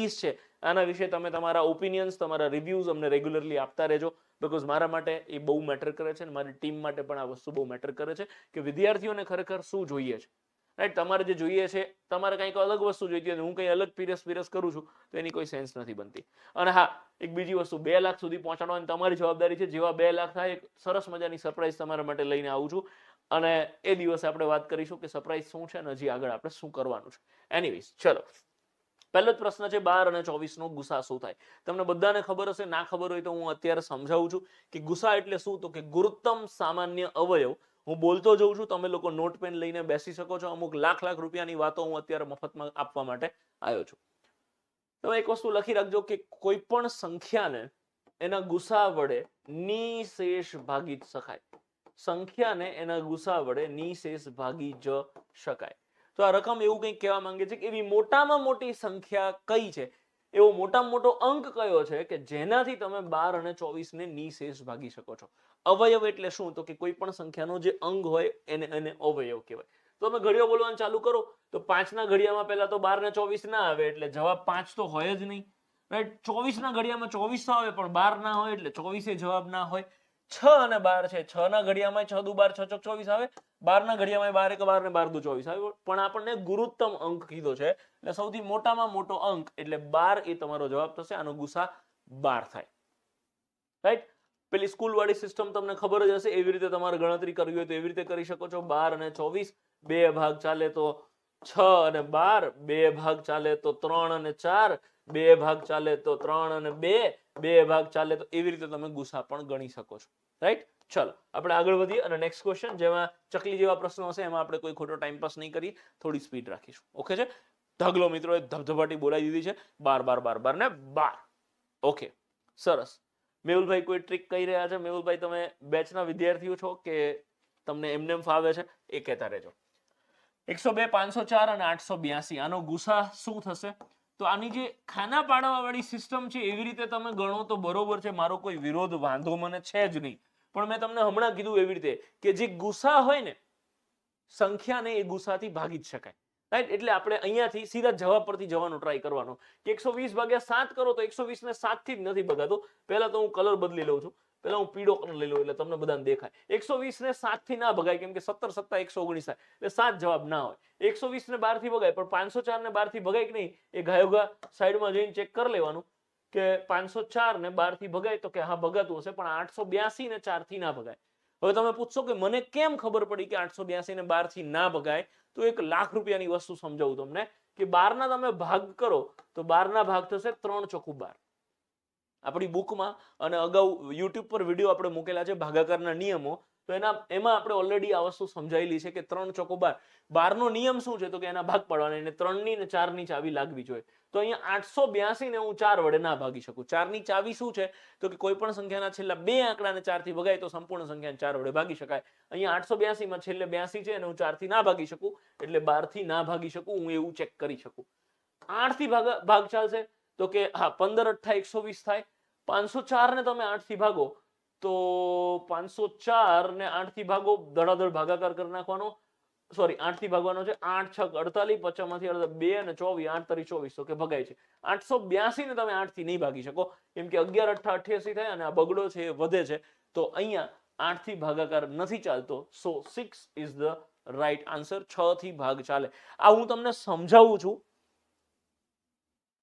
30 છે આના વિશે તમે તમારા ઓપિનિયન્સ, તમારા રિવ્યુઝ અમને રેગ્યુલરલી આપતા રહેજો, બીકોઝ મારા માટે એ બહુ મેટર કરે છે અને મારી ટીમ માટે પણ આ વસ્તુ બહુ મેટર કરે છે કે વિદ્યાર્થીઓને ખરેખર શું જોઈએ છે, રાઈટ? તમારે જે જોઈએ છે, તમારે કંઈક અલગ વસ્તુ જોઈતી હોય, હું કંઈ અલગ પીરસ કરું છું તો એની કોઈ સેન્સ નથી બનતી. અને હા, એક બીજી વસ્તુ, 2 લાખ સુધી પહોંચાડવાની તમારી જવાબદારી છે. જેવા 2 લાખ થાય, એક સરસ મજાની સરપ્રાઈઝ તમારા માટે લઈને આવું છું અને એ દિવસે આપણે વાત કરીશું કે સરપ્રાઈઝ શું છે અને હજી આગળ આપણે શું કરવાનું છે. એનીવેઝ, ચલો, પહેલો જ પ્રશ્ન છે 12 અને 24 નો ગુસા શું થાય? તમને બધાને ખબર હશે, ના ખબર હોય તો હું અત્યારે સમજાવું છું કે ગુસા એટલે શું. તો કે ગુરુત્તમ સામાન્ય અવયવ. હું બોલતો જઉં છું, તમે લોકો નોટ પેન લઈને બેસી શકો છો. અમુક લાખ રૂપિયાની વાતો હું અત્યારે મફતમાં આપવા માટે આવ્યો છું. તમે એક વસ્તુ લખી રાખજો કે કોઈ પણ સંખ્યાને એના ગુસા વડે નિશેષ ભાગી શકાય. સંખ્યાને એના ગુસા વડે નિશેષ ભાગી જ શકાય. તો આ રકમ એવું કંઈક કહેવા માંગે છે કે એવી મોટામાં મોટી સંખ્યા કઈ છે, એવો મોટામાં મોટો અંક કયો છે કે જેનાથી તમે 12 અને 24 ને નિશેષ ભાગી શકો છો. અવયવ એટલે શું? તો કે કોઈ પણ સંખ્યાનો જે અંગ હોય એને અવયવ કહેવાય. તો તમે ઘડિયો બોલવાનું ચાલુ કરો તો 5 ના ઘડિયામાં પહેલા તો 12 ને 24 ના આવે, એટલે જવાબ 5 તો હોય જ નહીં, રાઈટ? 24 ના ઘડિયામાં 24 તો આવે પણ 12 ના હોય, એટલે 24 જવાબ ના હોય. 6 અને 12 છે, 6 ના ઘડિયામાં 6 દુ 12, 6 ચોક 24 આવે. 12 ના ઘડિયામાં 12 એક 12 ને 12 દુ 24 આવે. પણ આપણને ગુરુત્તમ અંક કીધો છે, એટલે સૌથી મોટામાં મોટો અંક એટલે 12 એ તમારો જવાબ થશે. આનો ગુસા 12 થાય, રાઈટ? પેલી સ્કૂલ વાળી સિસ્ટમ તમને ખબર જ હશે. એવી રીતે તમારે ગણતરી કરવી હોય તો એવી રીતે કરી શકો છો. 12 અને 24, 2 ભાગ ચાલે તો 6 અને 12, 2 ભાગ ચાલે તો 3 અને 4, 2 ભાગ ચાલે તો 3 અને 2, 2 ભાગ ચાલે તો એવી રીતે તમે ગુસા પણ ગણી શકો છો, રાઈટ? ચલો, આપણે આગળ વધીએ અને નેક્સ્ટ ક્વેશ્ચન, જેમાં ચકલી જેવા પ્રશ્નો હશે, એમાં આપણે કોઈ ખોટો ટાઈમ પાસ નહીં કરીએ, થોડી સ્પીડ રાખીશું. ઓકે છે? ઢગલો મિત્રોએ ધબધબાટી બોલાવી દીધી છે. 12 12 12 ને 12. ઓકે, સરસ. મેહુલભાઈ કોઈ ટ્રીક કહી રહ્યા છે? મેહુલભાઈ, તમે બેચના વિદ્યાર્થીઓ છો કે તમને એમને ફાવે છે? એ કહેતા રહેજો. 102, 504 અને 882, આનો ગુસા શું થશે? તો આની જે ખાના પાડવા વાળી સિસ્ટમ છે એવી રીતે તમે ગણો તો બરોબર છે, મારો કોઈ વિરોધ વાંધો મને છે જ નહીં. પણ મેં તમને હમણાં કીધું એવી રીતે કે જે ગુસા હોય ને સંખ્યાને, એ ગુસાથી ભાગી જ શકાય, રાઈટ? એટલે આપણે અહીંયાથી સીધા જવાબ પરથી જવાનો ટ્રાય કરવાનો કે 120 ભાગ્યા 7 કરો તો 120 ને 7 થી જ નથી ભગાતું. પહેલા તો હું કલર બદલી લઉં છું. પહેલા હું પીળો કલર લઈ લઉં એટલે તમને બધાને દેખાય. 120 ને 7 થી ના ભગાય, કેમ કે 17 7 119 થાય એટલે 7 જવાબ ના હોય. 120 ને 12 થી ભગાય, પણ 504 ને 12 થી ભગાય કે નહીં, એ ગાયોગા સાઈડમાં જઈને ચેક કરી લેવાનું કે 504 ને 12 થી ભગાય તો કે હા ભગાતું હશે, પણ 882 ને 4 થી ના ભગાય. હવે તમે પૂછશો કે મને કેમ ખબર પડી કે 882 ને 12 થી ના ભગાય? તો 1 લાખ રૂપિયાની વસ્તુ સમજાવું તમને કે 12 ના તમે ભાગ કરો તો 12 ના ભાગ થશે 3 ચોકુ 12. આપણી બુકમાં અને અગાઉ યુટ્યુબ પર વિડીયો આપણે મૂકેલા છે ભાગાકારના નિયમો, તો એમાં આપણે ઓલરેડી આ વસ્તુ સમજાયેલી છે કે 3 ચોકુ 12. 12 નો નિયમ શું છે? તો કે એના ભાગ પાડવાના, એને 3 ની ને 4 ની ચાવી લાગવી જોઈએ. તો અહીંયા 882 ને હું 4 વડે ના ભાગી શકું. 4 ની ચાવી શું છે? તો કે કોઈ પણ સંખ્યાના છેલ્લા 2 આંકડાને 4 થી ભગાય તો સંપૂર્ણ સંખ્યાને 4 વડે ભાગી શકાય. અહીંયા 882 માં છેલ્લે 82 છે અને હું 4 થી ના ભાગી શકું, એટલે 12 થી ના ભાગી શકું, હું એવું ચેક કરી શકું. 8 થી ભાગ ચાલશે તો કે હા 15 8 120 થાય. 504 ને તમે 8 થી ભાગો તો 504 ને 8 થી ભાગો, ધડાધડ ભાગાકાર કરી નાખવાનો. સોરી, 8 થી ભાગવાનો છે. 8 6 48, 50 માંથી 2 અને 24, 8 તરી 24, તો કે ભગાય છે. 882 ને તમે 8 થી નહીં ભાગી શકો, કેમ કે 11 8 88 થાય અને આ બગડો છે એ વધે છે. તો અહીંયા 8 થી ભાગાકાર નથી ચાલતો. સો 6 ઇઝ ધ રાઈટ આન્સર. 6 થી ભાગ ચાલે. આ હું તમને સમજાવું છું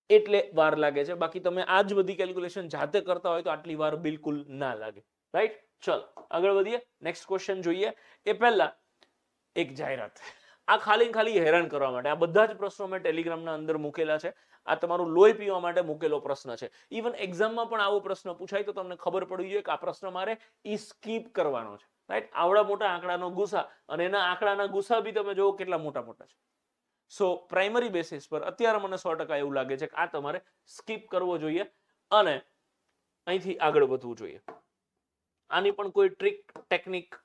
એટલે વાર લાગે છે, બાકી તમે આ જ બધી કેલ્ક્યુલેશન જાતે કરતા હોય તો આટલી વાર બિલકુલ ના લાગે, રાઈટ? ચલો આગળ વધીએ, નેક્સ્ટ ક્વેશ્ચન જોઈએ. એ પહેલા એક જાહેરાત, આ ખાલી હેરાન કરવા માટે. આ બધા જ પ્રશ્નો મેં ટેલિગ્રામના અંદર મૂકેલા છે. આ તમારું લોહી પીવા માટે મૂકેલો પ્રશ્ન છે. ઇવન એક્ઝામમાં પણ આવો પ્રશ્ન પૂછાય તો તમને ખબર પડવી જોઈએ કે આ પ્રશ્ન મારે સ્કીપ કરવાનો છે, રાઈટ? આવડા મોટા આંકડાનો ગુસા અને એના આંકડાના ગુસા બી તમે જોવો કેટલા મોટા મોટા છે. સો પ્રાઇમરી બેસિસ પર અત્યારે મને 100% એવું લાગે છે કે આ તમારે સ્કીપ કરવો જોઈએ અને અહીંથી આગળ વધવું જોઈએ. આની પણ કોઈ ટ્રીક ટેકનિક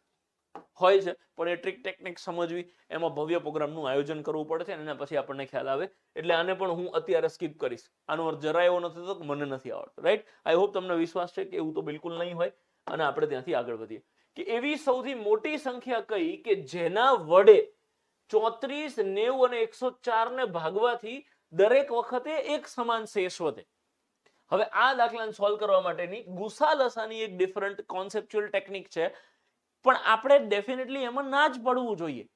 હોય છે, પણ એ ટ્રીક ટેકનિક સમજવી એમાં ભવ્ય પ્રોગ્રામનું આયોજન કરવું પડે છે અને એના પછી આપણને ખ્યાલ આવે. એટલે આને પણ હું અત્યારે સ્કીપ કરીશ. આનો અર્થ જરા એવો નથી થતો કે મને નથી આવડતું, રાઈટ? આઈ હોપ તમને વિશ્વાસ છે કે એવું તો બિલકુલ નહીં હોય. અને આપણે ત્યાંથી આગળ વધીએ કે એવી સૌથી મોટી સંખ્યા કઈ કે જેના વડે 34, 90 અને 104 ને ભાગવાથી દરેક વખતે એક સમાન શેષ વધે. હવે આ દાખલાને સોલ્વ કરવા માટેની ગુસા લસાની એક ડિફરન્ટ કોન્સેપ્ચ્યુઅલ ટેકનિક છે, પણ આપણે ડેફિનેટલી એમાં ના જ પડવું જોઈએ.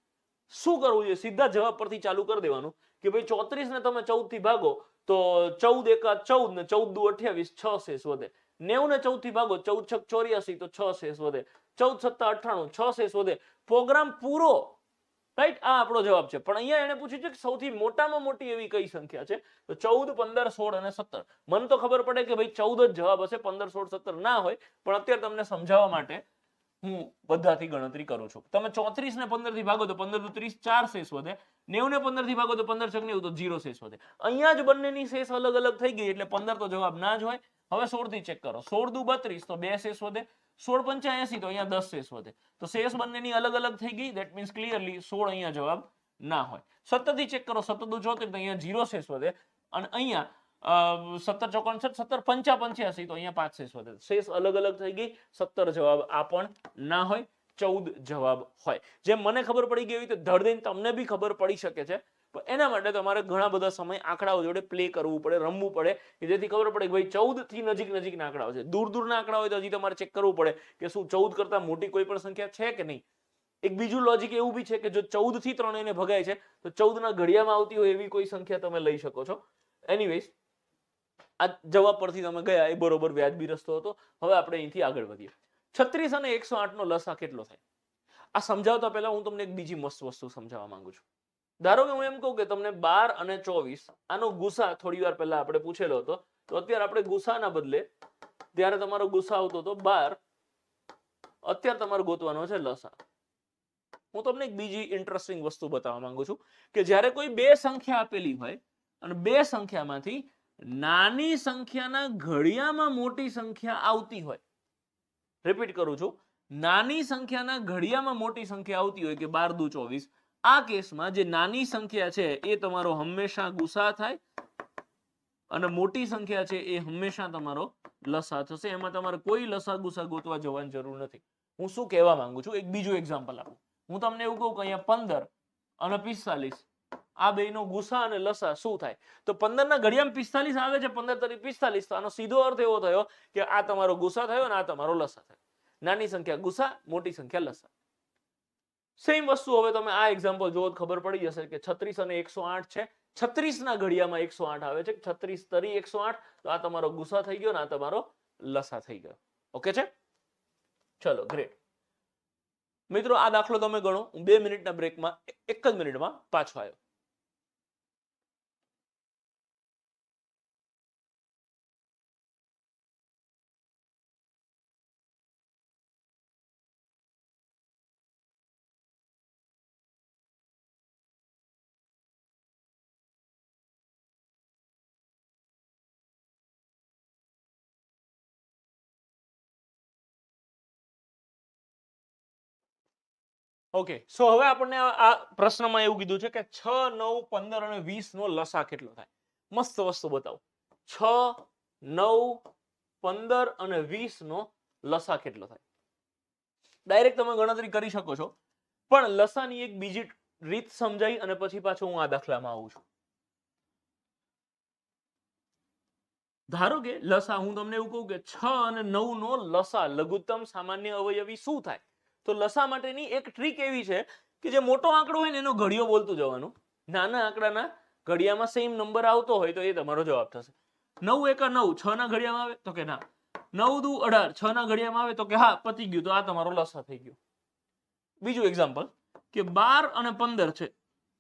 શું કરવું જોઈએ? સીધા જવાબ પરથી ચાલુ કરી દેવાનું કે ભાઈ 34 ને તમે 14 થી ભાગો તો 14 એકા 14 ને 14 દુ 28, 6 શેષ વધે. 90 ને 14 થી ભાગો 14 છક 84 તો 6 શેષ વધે. 14 સત્તા 98, 6 શેષ વધે. પ્રોગ્રામ પૂરો. રાઈટ, આ આપણો જવાબ છે. પણ અહીંયા એને પૂછ્યું છે કે સૌથી મોટામાં મોટી એવી કઈ સંખ્યા છે? તો 14, 15, 16 અને 17. મને તો ખબર પડે કે ભાઈ 14 જ જવાબ હશે, 15, 16, 17 ના હોય, પણ અત્યારે તમને સમજાવવા માટે હું બધાથી ગણતરી કરું છું. તમે 34 ને 15 થી ભાગો તો 15 દુ 30, 4 શેષ વધે. 90 ને 15 થી ભાગો તો 15 છક 90 તો 0 શેષ વધે. અહીંયા જ બંનેની શેષ અલગ અલગ થઈ ગઈ એટલે 15 તો જવાબ ના જ હોય. હવે 16 થી ચેક કરો. 16 દુ 32 તો 2 શેષ વધે. 16 85 તો અહીંયા 10 શેષ વધે. તો શેષ બંનેની અલગ અલગ થઈ ગઈ. ધેટ મીન્સ ક્લિયરલી 16 અહીંયા જવાબ ના હોય. 17 થી ચેક કરો. 17 દુ 74 તો અહીંયા 0 શેષ વધે. અને અહીંયા 17 ચોક 69, 17 પંચા 85 તો અહીંયા 5 શેષ વધે. શેષ અલગ અલગ થઈ ગઈ. 17 જવાબ આ પણ ના હોય, 14 જવાબ હોય. જેમ મને ખબર પડી ગઈ એવી રીતે ધડ દઈને તમને બી ખબર પડી શકે છે. પણ એના માટે તમારે ઘણા બધા સમય આંકડાઓ જોડે પ્લે કરવું પડે, રમવું પડે, કે જેથી ખબર પડે કે ભાઈ 14 થી નજીકના આંકડાઓ છે. દૂરના આંકડા હોય તો હજી તમારે ચેક કરવું પડે કે શું 14 કરતા મોટી કોઈ પણ સંખ્યા છે કે નહીં. એક બીજું લોજિક એવું બી છે કે જો 14 થી ત્રણેયને ભગાય છે તો 14 ના ઘડિયામાં આવતી હોય એવી કોઈ સંખ્યા તમે લઈ શકો છો. એનીવેઝ, આ જવાબ પરથી તમે ગયા એ બરોબર વ્યાજબી રસ્તો હતો. હવે આપણે અહીંથી આગળ વધીએ. 36 અને 108 નો લસા કેટલો થાય? આ સમજાવતા પહેલા હું તમને એક બીજી મસ્ત વસ્તુ સમજાવવા માંગુ છું. ધારો કે હું એમ કહું કે તમને 12 અને 24 આનો ગુસા થોડી વાર પહેલા આપણે પૂછેલો હતો, તો અત્યારે આપણે ગુસાના બદલે ત્યારે તમારો ગુસા આવતો હતો 12, અત્યારે તમારે ગોતવાનો છે લસા. હું તમને એક બીજી ઇન્ટરેસ્ટિંગ વસ્તુ બતાવવા માંગુ છું કે જ્યારે કોઈ બે સંખ્યા આપેલી હોય અને બે સંખ્યામાંથી નાની સંખ્યાના ઘડિયામાં મોટી સંખ્યા આવતી હોય, રિપીટ કરું છું, નાની સંખ્યાના ઘડિયામાં મોટી સંખ્યા આવતી હોય કે 12 દુ 24, આ કેસમાં જે નાની સંખ્યા છે એ તમારો હંમેશા ગુસા થાય અને મોટી સંખ્યા છે એ હંમેશા તમારો લસા થશે. એમાં તમારે કોઈ લસા ગુસા ગોતવા જવાની જરૂર નથી. હું શું કહેવા માંગુ છું, એક બીજું એક્ઝામ્પલ આપું. હું તમને એવું કહું કે અહીંયા 15 અને 45 આ બેનો ગુસા અને લસા શું થાય? તો 15 ના ઘડિયામાં 45 આવે છે, 15 તરી 45, તો આનો સીધો અર્થ એવો થયો કે આ તમારો ગુસા થયો અને આ તમારો લસા થયો. નાની સંખ્યા ગુસા, મોટી સંખ્યા લસા. સેમ વસ્તુ હવે તમે આ એક્ઝામ્પલ જોવો ખબર પડી જશે કે 36 અને 108 છે. 36 ના ઘડિયામાં 108 આવે છે. 36 તરી 108, તો આ તમારો ગુસા થઈ ગયો અને આ તમારો લસા થઈ ગયો. ઓકે છે? ચલો, ગ્રેટ. મિત્રો, આ દાખલો તમે ગણો. હું 2 મિનિટના બ્રેકમાં એક જ મિનિટમાં પાછો આવ્યો. ઓકે, સો હવે આપણને આ પ્રશ્નમાં એવું કીધું છે કે 6, 9, 15 અને 20 નો લસા કેટલો થાય? મસ્ત વસ્તુ બતાવો. 6, 9, 15 અને 20 નો લસા કેટલો થાય? ડાયરેક્ટ તમે ગણતરી કરી શકો છો, પણ લસાની એક બીજી રીત સમજાઈ અને પછી પાછો હું આ દાખલામાં આવું છું. ધારો કે લસા, હું તમને એવું કહું કે 6 અને 9 નો લસા લઘુત્તમ સામાન્ય અવયવી શું થાય? તો લસા માટેની એક ટ્રીક એવી છે કે જે મોટો આંકડો હોય ને એનો ઘડિયો બોલતું જવાનું. નાના આંકડાના ઘડિયામાં સેમ નંબર આવતો હોય તો એ તમારો જવાબ થશે. 9 એકા 9, 6 ના ઘડિયામાં આવે તો કે ના. 9 દુ 18, 6 ના ઘડિયામાં આવે તો કે હા, પતી ગયું, તો આ તમારો લસા થઈ ગયો. બીજું એક્ઝામ્પલ કે 12 અને 15 છે.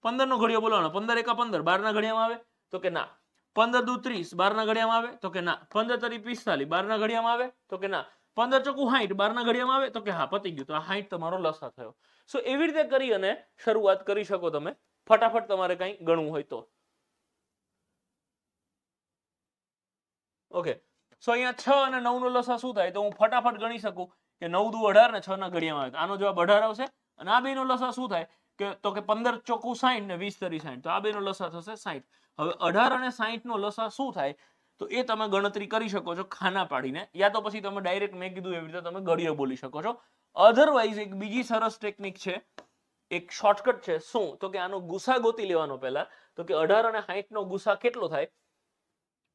15 નો ઘડિયો બોલવાનો. 15 એકા 15, 12 ના ઘડિયામાં આવે તો કે ના. 15 દુ 30, 12 ના ઘડિયામાં આવે તો કે ના. 15 તરી 45, 12 ના ઘડિયામાં આવે તો કે ના. 15 ચોકુ 60, 12 ના ઘડિયામાં આવે તો કે હા, પતી ગયું, તો આ 60 તમારો લસા થયો. સો એવી રીતે કરી અને શરૂઆત કરી શકો તમે, ફટાફટ તમારે કંઈ ગણવું હોય તો. ઓકે, સો અહીંયા 6 અને 9 નો લસા શું થાય? તો હું ફટાફટ ગણી શકું કે 9 દુ 18 ને 6 ના ઘડિયામાં આવે, આનો જવાબ 18 આવશે. અને આ બેનો લસા શું થાય કે તો કે 15 ચોકુ 60 ને 20 તરી 60, તો આ બેનો લસા થશે 60. હવે 18 અને 60 નો લસા શું થાય? તો એ તમે ગણતરી કરી શકો છો ખાના પાડીને, યા તો પછી તમે ડાયરેક્ટ મેં કીધું એવી રીતે તમે ઘડિયો બોલી શકો છો. અધરવાઇઝ એક બીજી સરસ ટેકનિક છે એક શોર્ટકટ છે. શું? તો કે આનો ગુસા ગોતી લેવાનો પહેલા. તો કે 18 અને 60 નો ગુસા કેટલો થાય?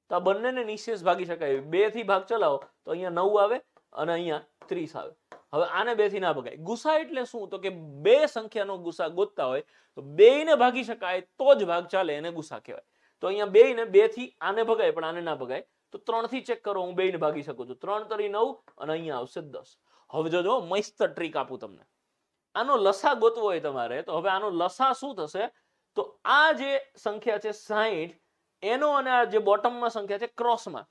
તો આ બંનેને નિશેષ ભાગી શકાય. 2 થી ભાગ ચલાવો તો અહીંયા 9 આવે અને અહીંયા 30 આવે. હવે આને 2 થી ના ભગાય. ગુસા એટલે શું? તો કે બે સંખ્યાનો ગુસા ગોતતા હોય તો બેયને ભાગી શકાય તો જ ભાગ ચાલે, એને ગુસા કહેવાય. તો અહીંયા બેયને 2 થી આને ભગાય પણ આને ના ભગાય. તો 3 થી ચેક કરો, હું બેયને ભાગી શકું છું. 3 તરી 9 અને અહીંયા આવશે 10. હવે જો મસ્ત ટ્રીક આપું તમને. આનો લસા ગોતવો હોય તમારે તો હવે આનો લસા શું થશે? તો આ જે સંખ્યા છે 60 એનો અને આ જે બોટમમાં સંખ્યા છે ક્રોસમાં,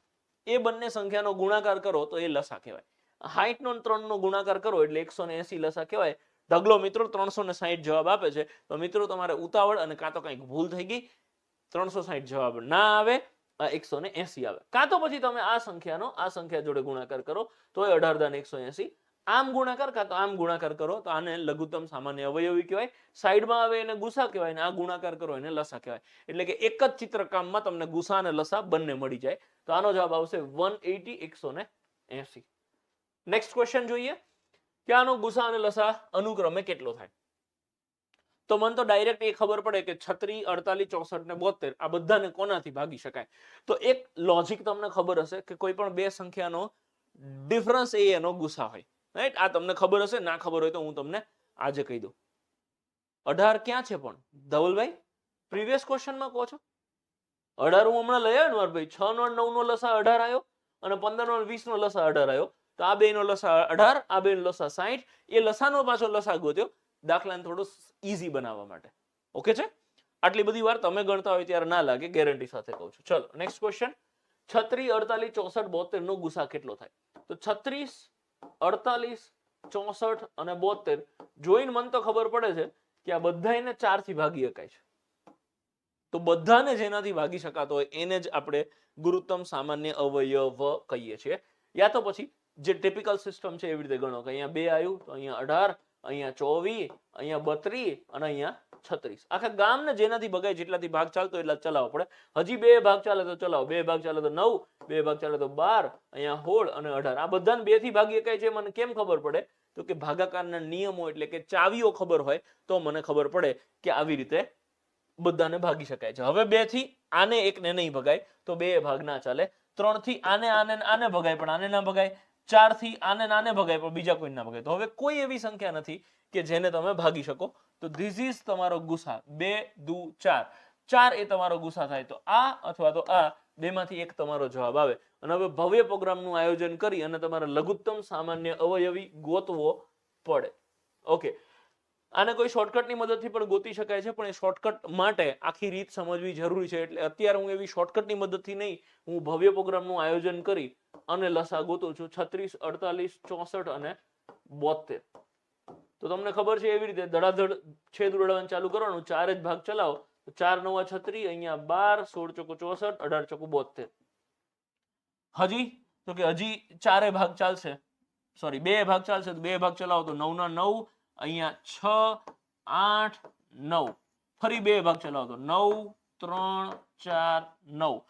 એ બંને સંખ્યાનો ગુણાકાર કરો તો એ લસા કહેવાય. 60 નો 3 નો ગુણાકાર કરો એટલે 180 લસા કહેવાય. ઢગલો મિત્રો 360 જવાબ આપે છે. તો મિત્રો તમારે ઉતાવળ અને કાં તો કંઈક ભૂલ થઈ ગઈ, 360 જવાબ ના આવે, 180 આવે. કાં તો પછી તમે આ સંખ્યાનો આ સંખ્યા જોડે ગુણાકાર કરો તો એ 18 × 180. આમ ગુણાકાર કાં તો આમ ગુણાકાર કરો તો આને લઘુત્તમ સામાન્ય અવયવી કહેવાય. સાઈડમાં આવે એને ગુસા કહેવાય ને આ ગુણાકાર કરો એને લસા કહેવાય. એટલે કે એક જ ચિત્રકામમાં તમને ગુસા અને લસા બંને મળી જાય. તો આનો જવાબ આવશે 180 180. નેક્સ્ટ ક્વેશ્ચન જોઈએ કે આનો ગુસા અને લસા અનુક્રમે કેટલો થાય? તો મને તો ડાયરેક્ટ એ ખબર પડે કે 36, 48, 64 ને 72 આ બધાને કોનાથી ભાગી શકાય? તો એક લોજિક તમને ખબર હશે કે કોઈ પણ બે સંખ્યાનો ડિફરન્સ એ એનો ગુસા હોય, રાઈટ? આ તમને ખબર હશે, ના ખબર હોય તો હું તમને આજે કહી દઉં. 18 ક્યાં છે પણ ધવલભાઈ? પ્રીવિયસ ક્વેશ્ચનમાં કહો છો 18 હું હમણાં લઈ આવ્યો ને મારા ભાઈ. 6 નો 9 નો લસા 18 આવ્યો અને 15 નો 20 નો લસા 18 આવ્યો. તો આ બેનો લસા 18, આ બેનો લસા 60. એ લસાનો પાછો લસા ગોત્યો દાખલાને થોડું ઈઝી બનાવવા માટે. ઓકે છે? આટલી બધી વાર તમે ગણતા હોય ત્યારે ના લાગે, ગેરંટી સાથે કહું છું. ચલો નેક્સ્ટ ક્વેશ્ચન. 36, 48, 64, 72 નો ગુસા કેટલો થાય? તો 36, 48, 64 અને 72 જોઈને મને તો ખબર પડે છે કે આ બધાને 4 થી ભાગી શકાય છે. તો બધાને જેનાથી ભાગી શકાતો હોય એને જ આપણે ગુરુત્તમ સામાન્ય અવયવ કહીએ છીએ. યા તો પછી જે ટિપિકલ સિસ્ટમ છે એવી રીતે ગણો કે અહીંયા 2 આવ્યું તો અહીંયા 18, અહીંયા 24, અહીંયા 32 અને અહીંયા 36. આખા ગામને જેનાથી ભગાય જેટલાથી ભાગ ચાલતો એટલા ચલાવવો પડે. હજી 2 ભાગ ચાલે તો ચલાવો, 2 ભાગ ચાલે તો 9, 2 ભાગ ચાલે તો 12, અહીંયા 16 અને 18. આ બધાને 2 થી ભાગી શકાય છે. મને કેમ ખબર પડે? તો કે ભાગાકારના નિયમો એટલે કે ચાવીઓ ખબર હોય તો મને ખબર પડે કે આવી રીતે બધાને ભાગી શકાય છે. હવે 2 થી આને એકને નહીં ભગાય તો 2 ભાગ ના ચાલે. 3 થી આને ભગાય પણ આને ના ભગાય. 4 થી આને ભગાય પણ બીજા કોઈ ના ભગાય. તો હવે કોઈ એવી સંખ્યા નથી કે જેને તમે ભાગી શકો. તો ધીસ ઇઝ તમારો ગુસા. 2 દુ 4, 4 એ તમારો ગુસા થાય. તો આ અથવા તો આ બેમાંથી એક તમારો જવાબ આવે. અને હવે ભવ્ય પ્રોગ્રામનું આયોજન કરી અને તમારે લઘુત્તમ સામાન્ય અવયવી ગોતવો પડે. ઓકે, આને કોઈ શોર્ટકટની મદદથી પણ ગોતી શકાય છે પણ એ શોર્ટકટ માટે આખી રીત સમજવી જરૂરી છે. એટલે અત્યારે હું એવી શોર્ટકટની મદદથી નહીં, હું ભવ્ય પ્રોગ્રામનું આયોજન કરી અને લસા ગોતું છું. 36, 48, 64 અને 72. તો તમને ખબર છે એવી રીતે ધડાધડ છેદ ઉડાડવાનું ચાલુ કરવાનું. 4 જ ભાગ ચલાવો તો 4 × 9 = 36, અહીંયા 12, 16 × 64, 18 × 72. હજી તો કે હજી 4 ભાગ ચાલશે, સોરી 2 ભાગ ચાલશે તો 2 ભાગ ચલાવો તો 9 ના 9, અહીંયા 6, 8, 9. ફરી 2 ભાગ ચલાવો તો 9, 3, 4, 9.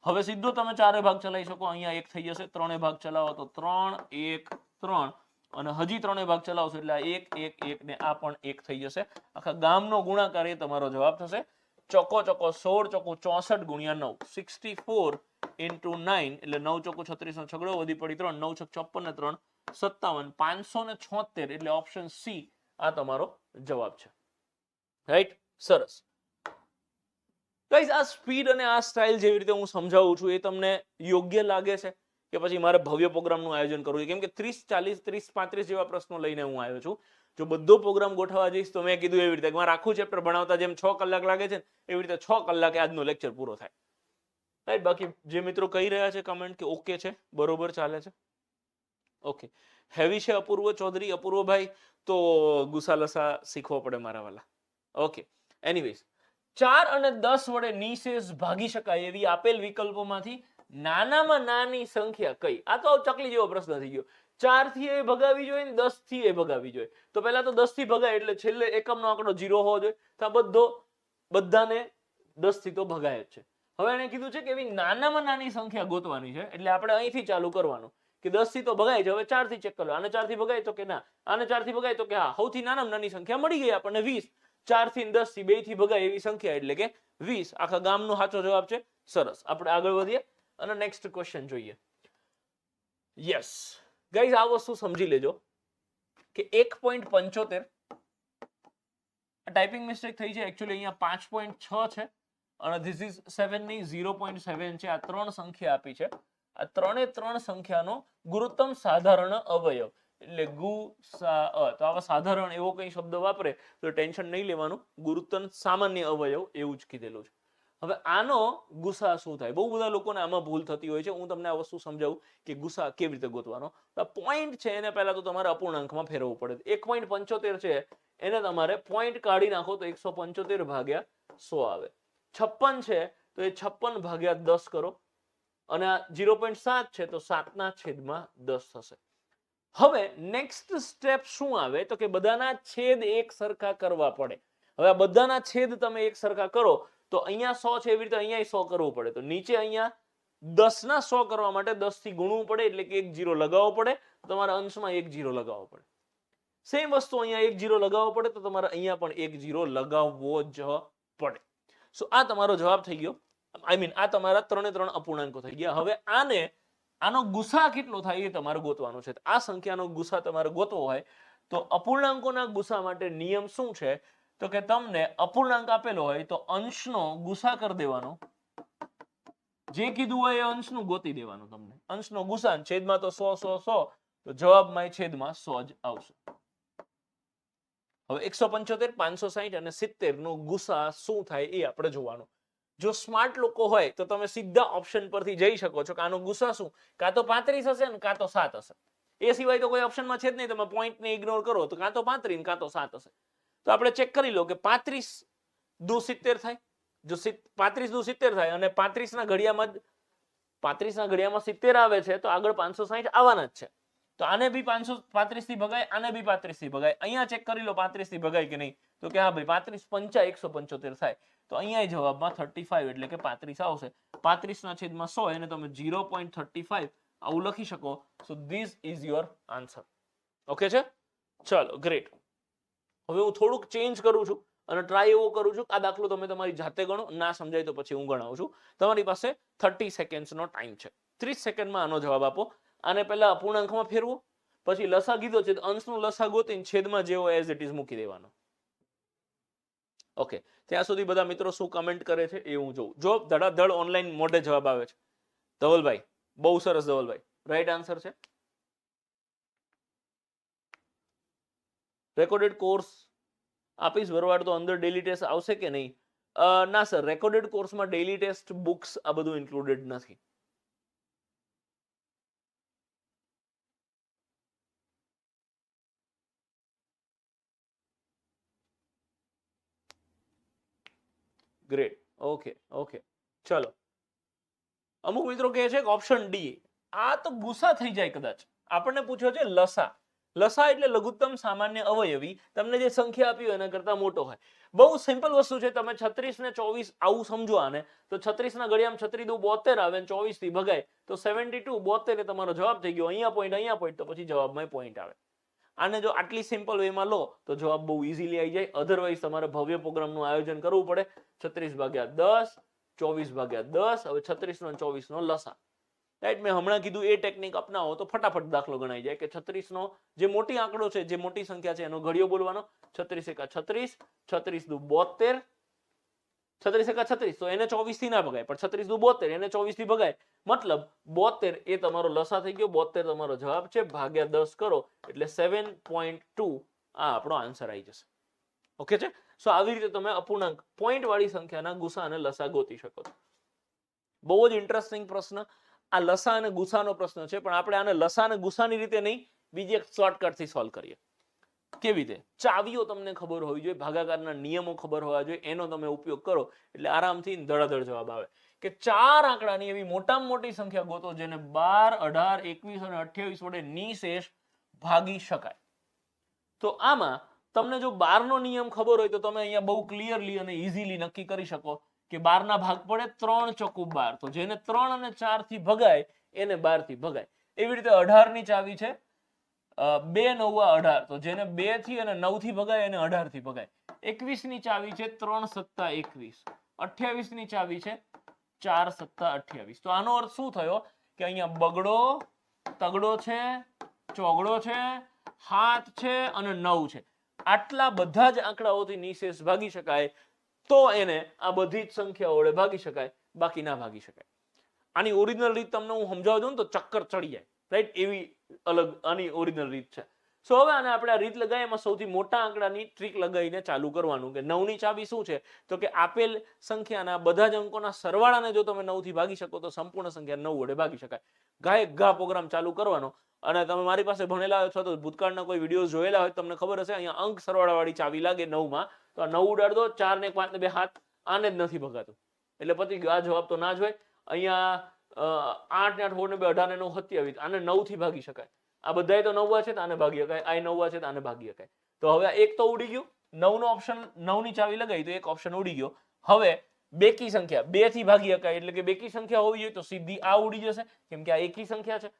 હવે સીધો તમે 4 ભાગ ચલાવી શકો. અહીંયા 1 થઈ જશે. 3 ભાગ ચલાવો તો 3, 1, 3 અને હજી 3 ભાગ ચલાવશો એટલે 1, 1, 1 ને આ પણ 1 થઈ જશે. આખા ગામનો ગુણાકાર એ તમારો જવાબ થશે. ચોકો 16 ચોકો 64 × 9, 64 × 9 એટલે 9 ચોકો 36 નો છગડો વધી પડી 3, 9 છક 54 ને 3 57, 576 એટલે ઓપ્શન સી આ તમારો જવાબ છે. રાઈટ? સરસ. ગાઈસ, આ સ્પીડ અને આ સ્ટાઇલ જેવી રીતે હું સમજાવું છું એ તમને યોગ્ય લાગે છે કે પછી મારે ભવ્ય પ્રોગ્રામનું આયોજન કરવું છે? કેમ કે 30, 40, 30, 35 જેવા પ્રશ્નો લઈને હું આવ્યો છું. જો બધો પ્રોગ્રામ ગોઠવવા જઈશ તો મેં કીધું એવી રીતે મારે આખું ચેપ્ટર ભણાવતા જેમ 6 કલાક લાગે છે એવી રીતે 6 કલાકે આજનો લેક્ચર પૂરો થાય. રાઈટ? બાકી જે મિત્રો કહી રહ્યા છે કમેન્ટ કે ઓકે છે, બરોબર ચાલે છે, ઓકે. હેવી છે અપૂર્વ ચૌધરી, અપૂર્વભાઈ, તો ગુસા લસા શીખવો પડે મારા વાલા. ઓકે, એનીવેઝ 4 અને 10 વડે નિશેષ ભાગી શકાય એવી આપેલ વિકલ્પોમાંથી નાનામાં નાની સંખ્યા કઈ? આ તો ચકલી જેવો પ્રશ્ન થઈ ગયો. 4 થી એ ભગાવી જોઈએ ને 10 થી એ ભગાવી જોઈએ. તો પહેલા તો 10 થી ભગાય એટલે છેલ્લે એકમનો આંકડો 0 હોવો જોઈએ. તો બધાને 10 થી તો ભગાય જ છે. હવે એને કીધું છે કે એવી નાનામાં નાની સંખ્યા ગોતવાની છે એટલે આપણે અહીંથી ચાલુ કરવાનું કે 10 થી તો ભગાય છે, હવે 4 થી ચેક કરો, આને 4 થી ભગાય તો કે ના, આને 4 થી ભગાય તો કે હા, સૌથી નાનામાં નાની સંખ્યા મળી ગઈ આપણને 20, 4 થી 10 થી 2 થી ભગાય એવી સંખ્યા એટલે કે 20. આખા ગામનો સાચો જવાબ છે. સરસ, આપણે આગળ વધીએ અને નેક્સ્ટ ક્વેશ્ચન જોઈએ. યસ ગાઈઝ, આ વસ્તુ સમજી લેજો કે 1.75 ટાઈપિંગ મિસ્ટેક થઈ છે, એકચ્યુઅલી અહીંયા 5.6 છે અને ધીસ ઇઝ 7 ની 0.7 છે. આ ત્રણ સંખ્યા આપી છે. આ ત્રણે ત્રણ સંખ્યાનો ગુરુત્તમ સાધારણ અવયવ એટલે ગુસા. તો આવા સાધારણ એવો કઈ શબ્દ વાપરે તો ટેન્શન નહીં લેવાનું, ગુરુત્તમ સામાન્ય અવયવ એવું જ કીધેલું છે. હવે આનો ગુસા શું થાય? બહુ બધા લોકોને આમાં ભૂલ થતી હોય છે. હું તમને આ વસ્તુ સમજાવું કે ગુસા કેવી રીતે ગોતવાનો. તો પોઈન્ટ છે એને પહેલા તો તમારે અપૂર્ણાંકમાં ફેરવવું પડે. 1.75 છે એને તમારે પોઈન્ટ કાઢી નાખો તો 175 ભાગ્યા 100 આવે. 56 છે તો એ 56 ભાગ્યા 10 કરો અને આ 0.7 છે તો 7/10 થશે. હવે નેક્સ્ટ સ્ટેપ શું આવે તો કે બધાના છેદ એક સરખા કરવા પડે. હવે આ બધાના છેદ તમે એક સરખા કરો તો અહીંયા 100 છે એવી રીતે અહીંયા 100 કરવું પડે. તો નીચે અહીંયા 10 ના 100 કરવા માટે 10 થી ગુણવું પડે એટલે કે એક 0 લગાવવો પડે. તમારા અંશમાં એક 0 લગાવવો પડે. સેમ વસ્તુ અહીંયા એક 0 લગાવવો પડે તો તમારે અહીંયા પણ એક 0 લગાવવો જ પડે. સો આ તમારો જવાબ થઈ ગયો. આઈ મીન આ તમારા ત્રણે ત્રણ અપૂર્ણાંકો થઈ ગયા. હવે આનો ગુસા કેટલો થાય એ તમારે ગોતવાનો છે. આ સંખ્યાનો ગુસા તમારે ગોતવો હોય તો અપૂર્ણાંકોના ગુસા માટે નિયમ શું છે તો કે તમને અપૂર્ણાંક આપેલો હોય તો અંશનો ગુસા કરી દેવાનો. જે કીધું હોય એ અંશનું ગોતી દેવાનું. તમને અંશનો ગુસા છેદમાં તો 100 તો જવાબમાં છેદમાં 100 જ આવશે. હવે 175, 560 અને 70 નો ગુસા શું થાય એ આપણે જોવાનું. જો સ્માર્ટ લોકો હોય તો તમે સીધા ઓપ્શન પરથી જઈ શકો છો કે આનો ગુસા શું, કાં તો 35 હશે ને કાં તો 7 હશે. એ સિવાય તો કોઈ ઓપ્શનમાં છે જ નહીં. તમે પોઈન્ટને ઇગ્નોર કરો તો કાં તો 35 કાં તો 7 હશે. તો આપણે ચેક કરી લો કે 35 દુ 70 થાય. જો 35 દુ 70 થાય અને 35 ના ઘડિયામાં 70 આવે છે તો આગળ 560 આવવાના જ છે. તો આને બી 535 થી ભગાય, આને બી 35 થી ભગાય. અહીંયા ચેક કરી લો 35 થી ભગાય કે નહીં તો કે હા ભાઈ 35 5 175 થાય. તો અહીંયા જવાબમાં 35 એટલે કે 35 આવશે. 35 ના છેદમાં 100 એને તમે 0.35 આવું લખી શકો. So this is your answer. Okay છે? ચલો ગ્રેટ. હવે હું થોડુંક ચેન્જ કરું છું અને ટ્રાય એવો કરું છું આ દાખલો તમે તમારી જાતે ગણો. ના સમજાય તો પછી હું ગણાવું છું. તમારી પાસે 30 સેકન્ડ્સનો ટાઈમ છે. 30 સેકન્ડમાં આનો જવાબ આપો. આને પહેલા અપૂર્ણાંકમાં ફેરવો, પછી લસા કીધો છે અંશનું લસા ગોતીને છેદમાં જેવો એઝ ઇટ ઇઝ મૂકી દેવાનો. ઓકે, ત્યાં સુધી બધા મિત્રો શું કમેન્ટ કરે છે એ હું જોઉં. જો ધડાધડ ઓનલાઈન મોઢે જવાબ આવે છે. ધવલભાઈ બહુ સરસ. ધવલભાઈ રાઈટ આન્સર છે. રેકોર્ડેડ કોર્સ આપીશ ભરવાડ તો અંદર ડેલી ટેસ્ટ આવશે કે નહીં? ના સર, રેકોર્ડેડ કોર્સમાં ડેલી ટેસ્ટ, બુક્સ આ બધું ઇન્ક્લુડેડ નથી. ગ્રેટ. ઓકે ચલો. અમુક મિત્રો કહે છે કે ઓપ્શન ડી. આ તો ગુસા થઈ જાય કદાચ. આપણને પૂછ્યો છે લસા. લસા એટલે લઘુત્તમ સામાન્ય અવયવી. તમને જે સંખ્યા આપી હોય એના કરતા મોટો હોય. બહુ સિમ્પલ વસ્તુ છે. તમે 36 ને 24 આવું સમજો આને તો 36 ના ઘડિયામાં 36 દુ 72 આવે અને 24 થી ભગાય તો 72 72 એ તમારો જવાબ થઈ ગયો. અહીંયા પોઈન્ટ તો પછી જવાબમાં પોઈન્ટ આવે. આને જો આટલી સિમ્પલ વેમાં લો તો જવાબ બહુ ઇઝીલી આવી જાય. અધરવાઇઝ તમારે ભવ્ય પ્રોગ્રામનું આયોજન કરવું પડે. 36/10, 24/10. હવે 36 નો 24 નો લસા. રાઈટ, મેં હમણાં કીધું એ ટેકનિક અપનાવો તો ફટાફટ દાખલો ગણાઈ જાય કે 36 નો જે મોટી આંકડો છે, જે મોટી સંખ્યા છે એનો ઘડિયો બોલવાનો. 36 એકા 36, 36 દુ 72, 36 એકા 36 તો એને 24 થી ના ભગાય, પણ 36 દુ 72 એને 24 થી ભગાય. મતલબ 72 એ તમારો લસા થઈ ગયો. 72 તમારો જવાબ છે. ભાગ્યા 10 કરો એટલે 7.2 આ આપણો આન્સર આવી જશે. ઓકે છે? સો આવી રીતે તમે અપૂર્ણાંક પોઈન્ટ વાળી સંખ્યાના ગુસા અને લસા ગોતી શકો છો. બહુ જ ઇન્ટરેસ્ટિંગ પ્રશ્ન. આ લસા અને ગુસાનો પ્રશ્ન છે, પણ આપણે આને લસા અને ગુસાની રીતે નહીં, બીજી એક શોર્ટકટથી સોલ્વ કરીએ. કેવી રીતે? ચાવીઓ તમને ખબર હોવી જોઈએ, ભાગાકારના નિયમો ખબર હોવા જોઈએ. એનો તમે ઉપયોગ કરો એટલે આરામથી ધડાધડ જવાબ આવે. કે 4 આંકડાની એવી મોટામાં મોટી સંખ્યા ગોતો જેને 12, 18, 21 અને 28 વડે નિશેષ ભાગી શકાય. તો આમાં તમને જો 12 નો નિયમ ખબર હોય તો તમે અહીંયા બહુ ક્લિયરલી અને ઇઝીલી નક્કી કરી શકો કે 12 ના ભાગ પડે 3 ચોકુ 12. તો જેને 3 અને 4 થી ભગાય એને 12 થી ભગાય. એવી રીતે 18 ની ચાવી છે 2 9 18, તો જેને 2 થી અને 9 થી ભગાય એને 18 થી ભગાય. 21 ની ચાવી છે 3 સત્તા 21. 28 ની ચાવી છે 4 સત્તા 28. તો આનો અર્થ શું થયો કે અહીંયા બગડો, તગડો છે, ચોગડો છે, હાથ છે અને 9 છે. આટલા બધા જ આંકડાઓથી નિશેષ ભાગી શકાય, તો એને આ બધી જ સંખ્યાઓ વડે ભાગી શકાય, બાકી ના ભાગી શકાય. આની ઓરિજિનલ રીત તમને હું સમજાવવા દઉં ને તો ચક્કર ચડી જાય, રાઈટ? એવી અલગ આની ઓરિજિનલ રીત છે. સો હવે આને આપણે આ રીત લગાવીએ, એમાં સૌથી મોટા આંકડાની ટ્રીક લગાવીને ચાલુ કરવાનું કે 9 ની ચાવી શું છે, તો કે આપેલ સંખ્યાના બધા જ અંકોના સરવાળાને જો તમે 9 થી ભાગી શકો તો સંપૂર્ણ સંખ્યા 9 વડે ભાગી શકાય. ગાય ઘા પ્રોગ્રામ ચાલુ કરવાનો. અને તમે મારી પાસે ભણેલા છો તો ભૂતકાળના કોઈ વિડીયોઝ જોયેલા હોય તમને ખબર હશે, અહીંયા અંક સરવાળાવાળી ચાવી લાગે 9 માં, તો આ 9 ઉડાડ દો, 4 ને 5 ને 2 હાથ, આને જ નથી ભગાતું એટલે પતી ગયો. આ જવાબ તો ના જ હોય. અહીંયા 8 ને 8 4 ને 2 18 ને 9 27, આને 9 થી ભાગી શકાય. આ બધાય તો 9 છે તો આને ભાગી શકાય, આ 9 છે તો આને ભાગી શકાય. તો હવે એક તો ઉડી ગયું, 9 નો ઓપ્શન, 9 ની ચાવી લગાવી તો એક ઓપ્શન ઉડી ગયો. હવે બેકી સંખ્યા 2 થી ભાગી શકાય, એટલે કે બેકી સંખ્યા હોવી જોઈએ તો સીધી આ ઉડી જશે, કેમ કે આ એકી સંખ્યા છે.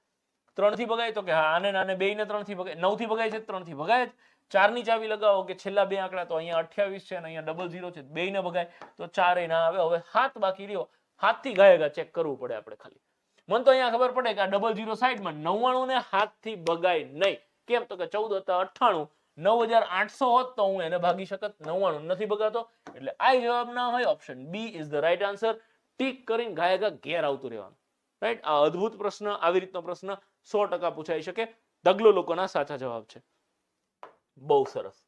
3 થી ભગાય તો કે હા આને નાને 2 ને 3 થી ભગાય, 9 થી ભગાય છે 3 થી ભગાય જ. 4 ની ચાવી લગાવો કે છેલ્લા બે આંકડા, તો અહીંયા 28 છે અને અહીંયા 00 છે, 2 ને ભગાય તો 4 ના આવે. હવે હાથ બાકી રહ્યો, હાથ થી ગાયગા ચેક કરવું પડે આપણે ખાલી. મને તો અહીંયા ખબર પડે કે આ 00 સાઈડમાં 99 ને હાથ થી ભગાય નહીં. કેમ? તો કે 14 હતા 98, 9800 હોત તો હું એને ભાગી શકત, 99 નથી ભગાતો એટલે આ જવાબ ના હોય. Option B is the right answer. Tick કરીને ગાયગા ઘેર આવતું રહેવાનું, રાઈટ? આ અદ્ભુત પ્રશ્ન, આવી રીતનો પ્રશ્ન 100% પૂછાઈ શકે. ઢગલો લોકોના સાચા જવાબ છે. બહુ સરસ.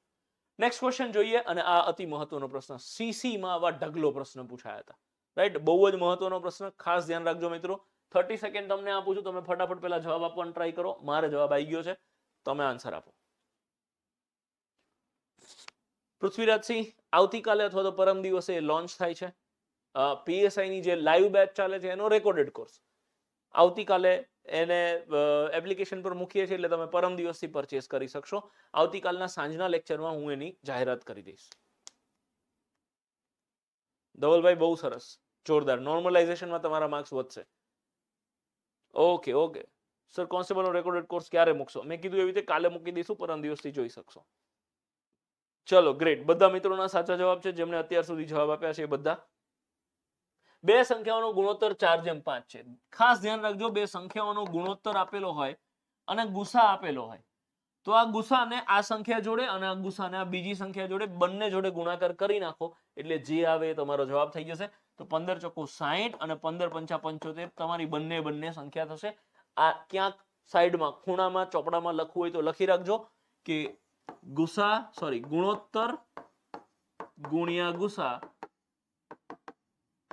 નેક્સ્ટ ક્વેશ્ચન જોઈએ, અને આ અતિ મહત્વનો પ્રશ્ન, સીસી માં આવા ઢગલો પ્રશ્ન પૂછાયા હતા, રાઈટ? બહુ જ મહત્વનો પ્રશ્ન, ખાસ ધ્યાન રાખજો મિત્રો. 30 સેકન્ડ તમને આપું છું, તમે ફટાફટ પહેલા જવાબ આપવાનો ટ્રાય કરો. મારે જવાબ આવી ગયો છે, તમે આન્સર આપો. પૃથ્વીરાજસિંહ, આવતીકાલે અથવા તો પરમ દિવસે લોન્ચ થાય છે પીએસઆઈ ની જે લાઈવ બેચ ચાલે છે એનો રેકોર્ડેડ કોર્સ. આવતીકાલે એને એપ્લિકેશન પર મૂકીએ છીએ, એટલે તમે પરમ દિવસથી પરચેસ કરી શકશો. આવતીકાલના સાંજના લેક્ચરમાં હું એની જાહેરાત કરી દઈશ. ધવલભાઈ બહુ સરસ, જોરદાર. નોર્મલાઇઝેશનમાં તમારા માર્ક્સ વધશે. ઓકે ઓકે સર, કોન્સ્ટેબલનો રેકોર્ડેડ કોર્સ ક્યારે મૂકશો? મેં કીધું એવી રીતે કાલે મૂકી દઈશું, પરમ દિવસથી જોઈ શકશો. ચલો ગ્રેટ. બધા મિત્રોના સાચા જવાબ છે જેમણે અત્યાર સુધી જવાબ આપ્યા છે એ બધા. બે સંખ્યાઓનો ગુણોત્તર 4:5 છે. ખાસ ધ્યાન રાખજો, બે સંખ્યાઓનો ગુણોત્તર આપેલો હોય અને ગુસા આપેલો હોય તો આ ગુસાને આ સંખ્યા જોડે અને આ ગુસાને આ બીજી સંખ્યા જોડે, બંને જોડે ગુણાકાર કરી નાખો એટલે જે આવે એ તમારો જવાબ થઈ જશે. તો 15 ચોકુ 60 અને 15 પંચા 75 તમારી બંને સંખ્યા થશે. આ ક્યાંક સાઈડમાં ખૂણામાં ચોપડામાં લખવું હોય તો લખી રાખજો કે ગુણોત્તર ગુણ્યા ગુસા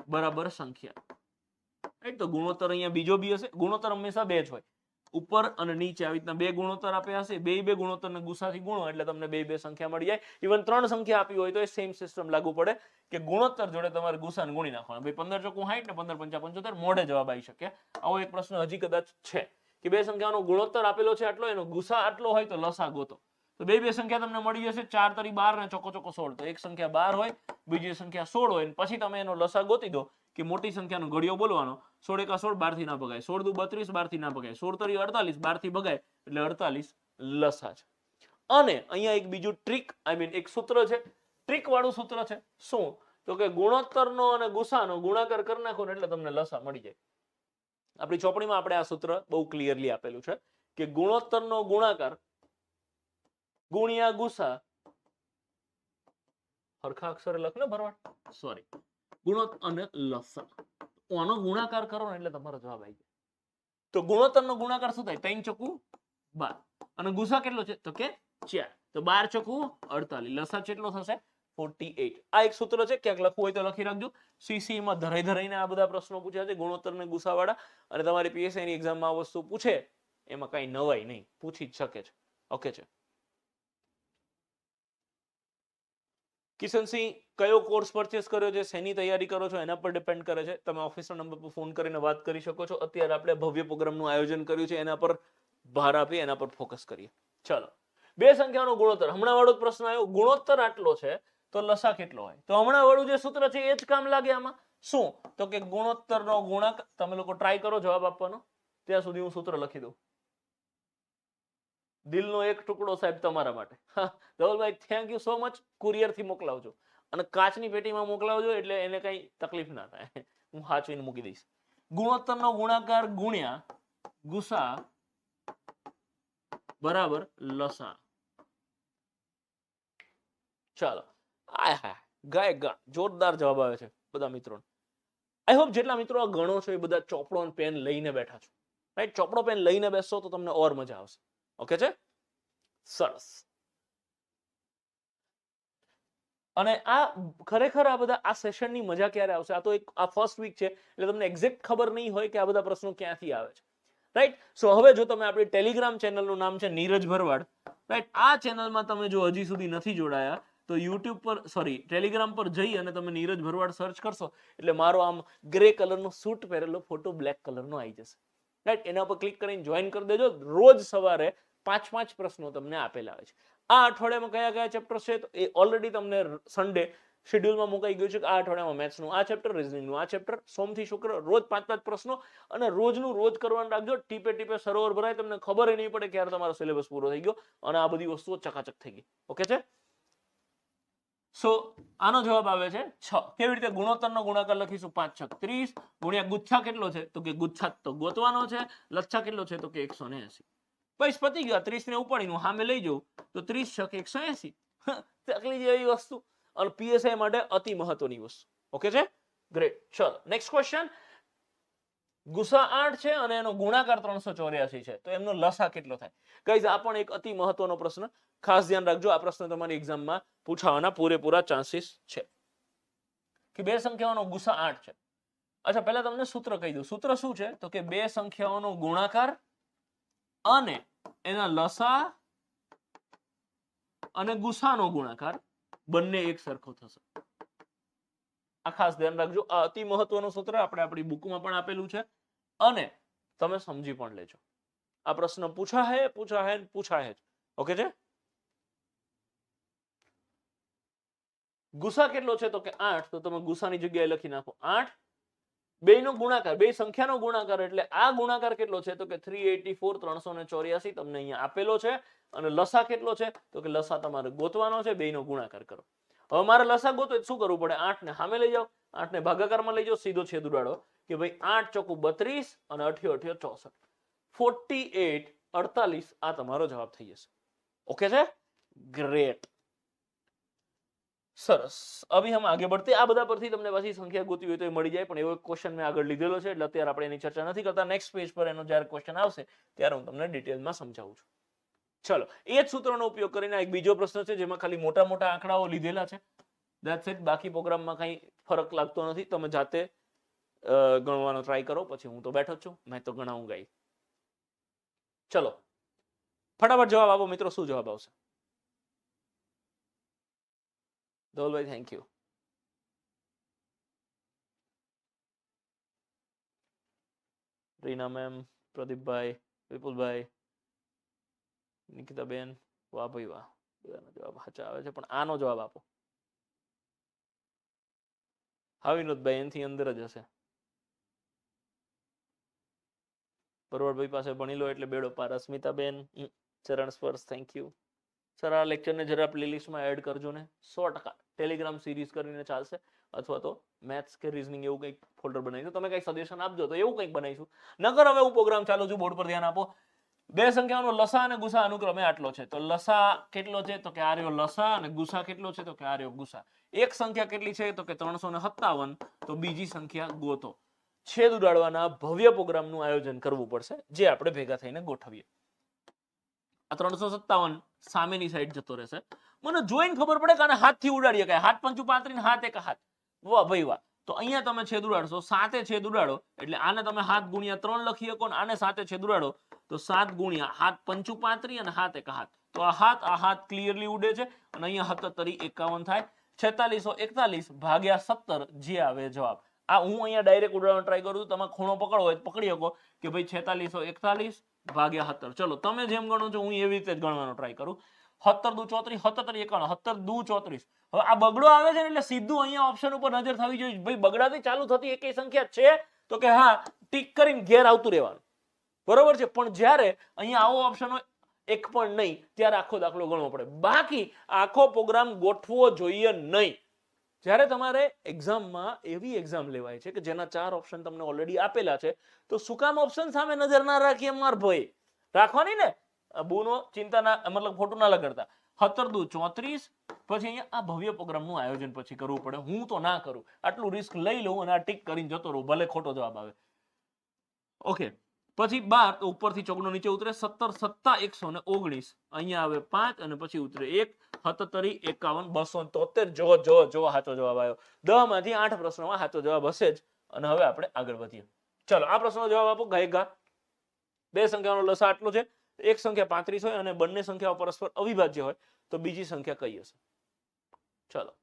બરાબર સંખ્યા, રાઈટ? તો ગુણોત્તર અહીંયા બીજો બી હશે. ગુણોત્તર હંમેશા બે જ હોય, ઉપર અને નીચે આવી રીતના બે ગુણોત્તર આપ્યા હશે. બે ગુણોત્તરને ગુસાથી ગુણો એટલે તમને બે સંખ્યા મળી જાય. ઇવન 3 સંખ્યા આપી હોય તો એ સેમ સિસ્ટમ લાગુ પડે કે ગુણોત્તર જોડે તમારે ગુસાને ગુણી નાખવાનો. ભાઈ 15 ચોકુ 60 ને 15 પંચા 75 મોઢે જવાબ આવી શકે. આવો એક પ્રશ્ન હજી કદાચ છે કે બે સંખ્યાનો ગુણોત્તર આપેલો છે આટલો, એનો ગુસા આટલો હોય તો લસા ગોતો. તો બે સંખ્યા તમને મળી જશે. 4 તરી 12 ને ચોકો 16. તો એક સંખ્યા 12 હોય, બીજી સંખ્યા 16 હોય, પછી તમે એનો લસા ગોતી દો કે મોટી સંખ્યાનો ઘડિયો બોલવાનો. 16 એકા 16, 12 થી ના ભગાય. 16 દુ 32, 12 થી ના ભગાય. 16 તરી 48, 12 થી ભગાય એટલે 48 લસા છે. અને અહીંયા એક બીજું ટ્રીક, એક સૂત્ર છે, ટ્રીક વાળું સૂત્ર છે. શું? તો કે ગુણોત્તરનો અને ગુસાનો ગુણાકાર કરી નાખો ને એટલે તમને લસા મળી જાય. આપણી ચોપડીમાં આપણે આ સૂત્ર બહુ ક્લિયરલી આપેલું છે કે ગુણોત્તરનો ગુણાકાર ગુણ્યા ગુસા, હરખા અક્ષરે લખ ને ભરવાડ, સોરી, ગુણોત્તર અને લસા, આનો ગુણાકાર કરો ને એટલે તમારો જવાબ આવી જાય. તો ગુણોત્તરનો ગુણાકાર શું થાય? 3 ચોકુ 12 અને ગુસા કેટલો છે તો કે 4. તો 12 ચોકુ 48, લસા કેટલો થશે? 48. આ એક સૂત્ર છે, ક્યાંક લખવું હોય તો લખી રાખજો. સીસી માં ધરાઈને આ બધા પ્રશ્નો પૂછ્યા છે ગુણોત્તર ને ગુસા વાળા, અને તમારી પીએસઆઈ ની એક્ઝામમાં આ વસ્તુ પૂછે એમાં કઈ નવાઈ નહીં, પૂછી જ શકે છે. ઓકે છે. કિશનસિંહ, કયો કોર્સ પરચેસ કર્યો છે, શેની તૈયારી કરો છો એના પર ડિપેન્ડ કરે છે. તમે ઓફિસના નંબર પર ફોન કરીને વાત કરી શકો છો. અત્યારે આપણે ભવ્ય પ્રોગ્રામનું આયોજન કર્યું છે, એના પર ભાર આપી, એના પર ફોકસ કરીએ. ચલો, બે સંખ્યાનો ગુણોત્તર. હમણાં વાળો પ્રશ્ન આવ્યો, ગુણોત્તર આટલો છે તો લસા કેટલો હોય? તો હમણાં વાળું જે સૂત્ર છે એ જ કામ લાગે આમાં. શું? તો કે ગુણોત્તરનો ગુણાકાર. તમે લોકો ટ્રાય કરો જવાબ આપવાનો. ત્યાં સુધી હું સૂત્ર લખી દઉં. દિલનો એક ટુકડો સાહેબ તમારા માટે. Dhavalbhai thank you so much. Courier થી મોકલાવજો અને કાચની પેટીમાં મોકલાવજો એટલે એને કઈ તકલીફ ના થાય. હું સાચવીને મૂકી દઈશ. ગુણોત્તરનો ગુણાકાર ગુણ્યા ગુસા બરાબર લસા. ચાલો આય હાય ગાય ગા જોરદાર જવાબ આવે છે બધા મિત્રો. આઈ હોપ જેટલા મિત્રો આ ગણો છો એ બધા ચોપડો અને પેન લઈને બેઠા છો, રાઈટ? ચોપડો પેન લઈને બેસશો તો તમને ઓર મજા આવશે. ઓકે છે? સરસ. અને આ ખરેખર આ બધા આ સેશનની મજા ક્યારે આવશે? આ તો એક આ ફર્સ્ટ વીક છે એટલે તમને એક્ઝેક્ટ ખબર નહીં હોય કે આ બધા પ્રશ્નો ક્યાંથી આવે છે, રાઈટ? સો હવે જો તમે આપણી ટેલિગ્રામ ચેનલનું નામ છે નીરજ ભરવાડ, રાઈટ? આ ચેનલમાં તમે જો હજી સુધી નથી જોડાયા તો યુટ્યુબ પર ટેલિગ્રામ પર જઈ અને તમે નીરજ ભરવાડ સર્ચ કરશો એટલે મારો આમ ગ્રે કલરનો સૂટ પહેરેલો ફોટો બ્લેક કલરનો આવી જશે, રાઈટ? એના પર ક્લિક કરીને જોઈન કરી દેજો. રોજ સવારે 5 પ્રશ્નો તમને આપેલા હોય છે. આ અઠવાડિયામાં કયા કયા ચેપ્ટર છે તો એ ઓલરેડી તમને સન્ડે શેડ્યુલમાં મુકાઈ ગયું છે કે આ અઠવાડિયામાં મેથ્સનું આ ચેપ્ટર, રીઝનિંગનું આ ચેપ્ટર, સોમથી શુક્ર રોજ 5 પ્રશ્નો અને રોજનું રોજ કરવાનું રાખજો. ટીપે ટીપે સરોવર ભરાય, તમને ખબર નહીં પડે ક્યારે તમારો સિલેબસ પૂરો થઈ ગયો અને આ બધી વસ્તુઓ ચકાચક થઈ ગઈ. ઓકે છે? સો આનો જવાબ આવે છે 6. કેવી રીતે? ગુણોત્તરનો ગુણાકાર લખીશું 5 6 30 ગુણ્યા ગુચ્છા કેટલો છે તો કે ગુચ્છા તો ગોતવાનો છે, લચ્છા કેટલો છે તો કે 180. બસ પતી ગયા. 30 ને ઉપાડીને સામે લઈ જવું તો 30 6 180. તકલી જેવી વસ્તુ અને પીએસઆઈ માટે અતિ મહત્વની વસ્તુ. ઓકે છે? ગ્રેટ. ચલો નેક્સ્ટ ક્વેશ્ચન. ગુસા 8 છે અને એનો ગુણાકાર 384 છે તો એમનો લસા કેટલો થાય? ગાઈઝ આ પણ એક અતિ મહત્વનો પ્રશ્ન. ખાસ ધ્યાન રાખજો, આ પ્રશ્ન તમારી એક્ઝામમાં પૂછાવાના પૂરેપૂરા ચાન્સીસ છે કે બે સંખ્યાઓનો ગુસા 8 છે. અચ્છા પહેલા તમને સૂત્ર કહી દઉં. સૂત્ર શું છે તો કે બે સંખ્યાઓનો ગુણાકાર અને એના લસા અને ગુસાનો ગુણાકાર બંને એક સરખો થશે. આ ખાસ ધ્યાન રાખજો. આ અતિ મહત્વનું સૂત્ર આપણે આપણી બુકમાં પણ આપેલું છે અને તમે સમજી પણ લેજો. આ પ્રશ્ન પૂછાય. ઓકે છે? ગુસા કેટલો છે તો કે 8 તો તમે ગુસાની જગ્યાએ લખી નાખો 8. બેનો ગુણાકાર, બે સંખ્યાનો ગુણાકાર એટલે આ ગુણાકાર કેટલો છે તો કે 384 384 તમને અહીંયા આપેલો છે. અને લસા કેટલો છે તો કે લસા તમારે ગોતવાનો છે. બેનો ગુણાકાર કરો. હવે મારે લસા ગોતો શું કરવું પડે? 8 ને સામે લઈ જાઓ, 8 ને ભાગાકારમાં લઈ જાઓ, સીધો છેદ ઉડાડો કે ભાઈ 8 ચોકુ 32 અને 8 8 64 48 48 આ તમારો જવાબ થઈ જશે. ઓકે છે? ગ્રેટ. સરસ. અભી હમ આગે बढ़ते. આ બધા પરથી તમને પાછી સંખ્યા ગોતવી હોય તો એ મળી જાય, પણ એવો એક ક્વેશ્ચન મેં આગળ લીધેલો છે એટલે અત્યારે આપણે એની ચર્ચા નથી કરતા. નેક્સ્ટ પેજ પર એનો જ્યારે ક્વેશ્ચન આવશે ત્યારે હું તમને ડિટેલમાં સમજાવું છું. ચલો એ જ સૂત્રનો ઉપયોગ કરીને એક બીજો પ્રશ્ન છે જેમાં ખાલી મોટા મોટા આંકડાઓ લીધેલા છે. That's it. બાકી પ્રોગ્રામમાં કઈ ફરક લાગતો નથી. તમે જાતે ગણવાનો ટ્રાય કરો. પછી હું તો બેઠો જ છું, મેં તો ગણાવું ગાઈ. ચલો ફટાફટ જવાબ આપો મિત્રો. શું જવાબ આવશે? Dhavalbhai thank you. Reena ma'am, પ્રદીપભાઈ, વિપુલભાઈ, નિકિતાબેન, વાહ ભાઈ વાહ. બધાનો જવાબ સાચા આવે છે પણ આનો જવાબ આપો. હા વિનોદભાઈ એનથી અંદર જ હશે. પરવરભાઈ પાસે ભણી લો એટલે બેડો પાર. અસ્મિતાબેન, ચરણ સ્પર્શ થેન્ક યુ. સર આ લેક્ચરને જરા પ્લેલિસ્ટમાં એડ કરજો ને. 100% ટેલિગ્રામ સિરીઝ કરીને ચાલશે અથવા તો મેથ્સ કે રીઝનિંગ એવું કંઈક ફોલ્ડર બનાવીશું. તમે કંઈક સજેશન આપજો તો એવું કંઈક બનાવીશું. નકર હવે હું પ્રોગ્રામ ચાલુ છું. બોર્ડ પર ધ્યાન આપો. બે સંખ્યાઓનો લસા અને ગુસા અનુક્રમે આટલો છે તો લસા કેટલો છે તો કે આ રહ્યો લસા અને ગુસા કેટલો છે તો કે આ રહ્યો ગુસા. એક સંખ્યા કેટલી છે તો કે 357 તો બીજી સંખ્યા ગોતો. છેદ ઉડાડવાના ભવ્ય પ્રોગ્રામનું આયોજન કરવું પડશે જે આપણે ભેગા થઈને ગોઠવીએ. આ 357 સામેની સાઈડ જતો રહેશે. મને જોઈને ખબર પડે કે આને હાથથી ઉડાડીએ કે હાથ પંચું 35 હાથ એક હાથ. વાહ ભાઈ વાહ. તો અહીંયા તમે છેદ ઉડાડશો, 7 છેદ ઉડાડો એટલે આને તમે હાથ ગુણ્યા 3 લખી શકો અને આને 7 છેદ ઉડાડો તો 7 ગુણ્યા હાથ પંચું 35 અને હાથ એક હાથ. તો આ હાથ ક્લિયરલી ઉડે છે અને અહીંયા 77 51 થાય. 4641 ભાગ્યા 17 જે આવે જવાબ. આ હું અહીંયા ડાયરેક્ટ ઉડાડવાનો ટ્રાય કરું છું. તમે ખૂણો પકડો હોય પકડી શકો કે ભાઈ 4641 ભાગ્યા 17. ચલો તમે જેમ ગણો છો હું એવી રીતે જ ગણવાનો ટ્રાય કરું. 17 દુ 34 77 51 17 દુ 34. હવે આ બગડો આવે છે એટલે સીધું અહીંયા ઓપ્શન ઉપર નજર થવી જોઈએ. ભાઈ બગડાથી ચાલુ થતી એકેય સંખ્યા છે તો કે હા ટીક કરીને ઘેર આવતું રહેવાનું. બરોબર છે. પણ જ્યારે અહીંયા આવો ઓપ્શન હોય એક પણ નહીં, ત્યારે આખો દાખલો ગણવો પડે. બાકી આખો પ્રોગ્રામ ગોઠવો જોઈએ નહીં. જ્યારે તમારે એક્ઝામમાં એવી એક્ઝામ લેવાય છે કે જેના 4 ઓપ્શન તમને ઓલરેડી આપેલા છે, તો શું કામ ઓપ્શન સામે નજર ના રાખીએ? માર ભાઈ રાખવાની ને, બુનો ચિંતા ના, મતલબ ખોટું ના લગાડતા. 17 દુ 34, પછી અહીંયા આ ભવ્ય પ્રોગ્રામનું આયોજન પછી કરવું પડે. હું તો ના કરું, આટલું રિસ્ક લઈ લઉં અને આ ટીક કરીને જતો રહું, ભલે ખોટો જવાબ આવે. ઓકે, પછી 12 તો ઉપરથી ચોગડો નીચે ઉતરે. 17 સત્તા 119, અહીંયા આવે 5 અને પછી ઉતરે 1. 77 51 273. જો સાચો જવાબ આવ્યો. 10 માંથી 8 પ્રશ્નોમાં સાચો જવાબ હશે જ. અને હવે આપણે આગળ વધીએ. ચલો આ પ્રશ્નનો જવાબ આપો ગાયગા. બે સંખ્યાનો લસા આટલો છે. એક સંખ્યા 35 હોય અને બંને સંખ્યાઓ પરસ્પર અવિભાજ્ય હોય તો બીજી સંખ્યા કઈ હશે? ચલો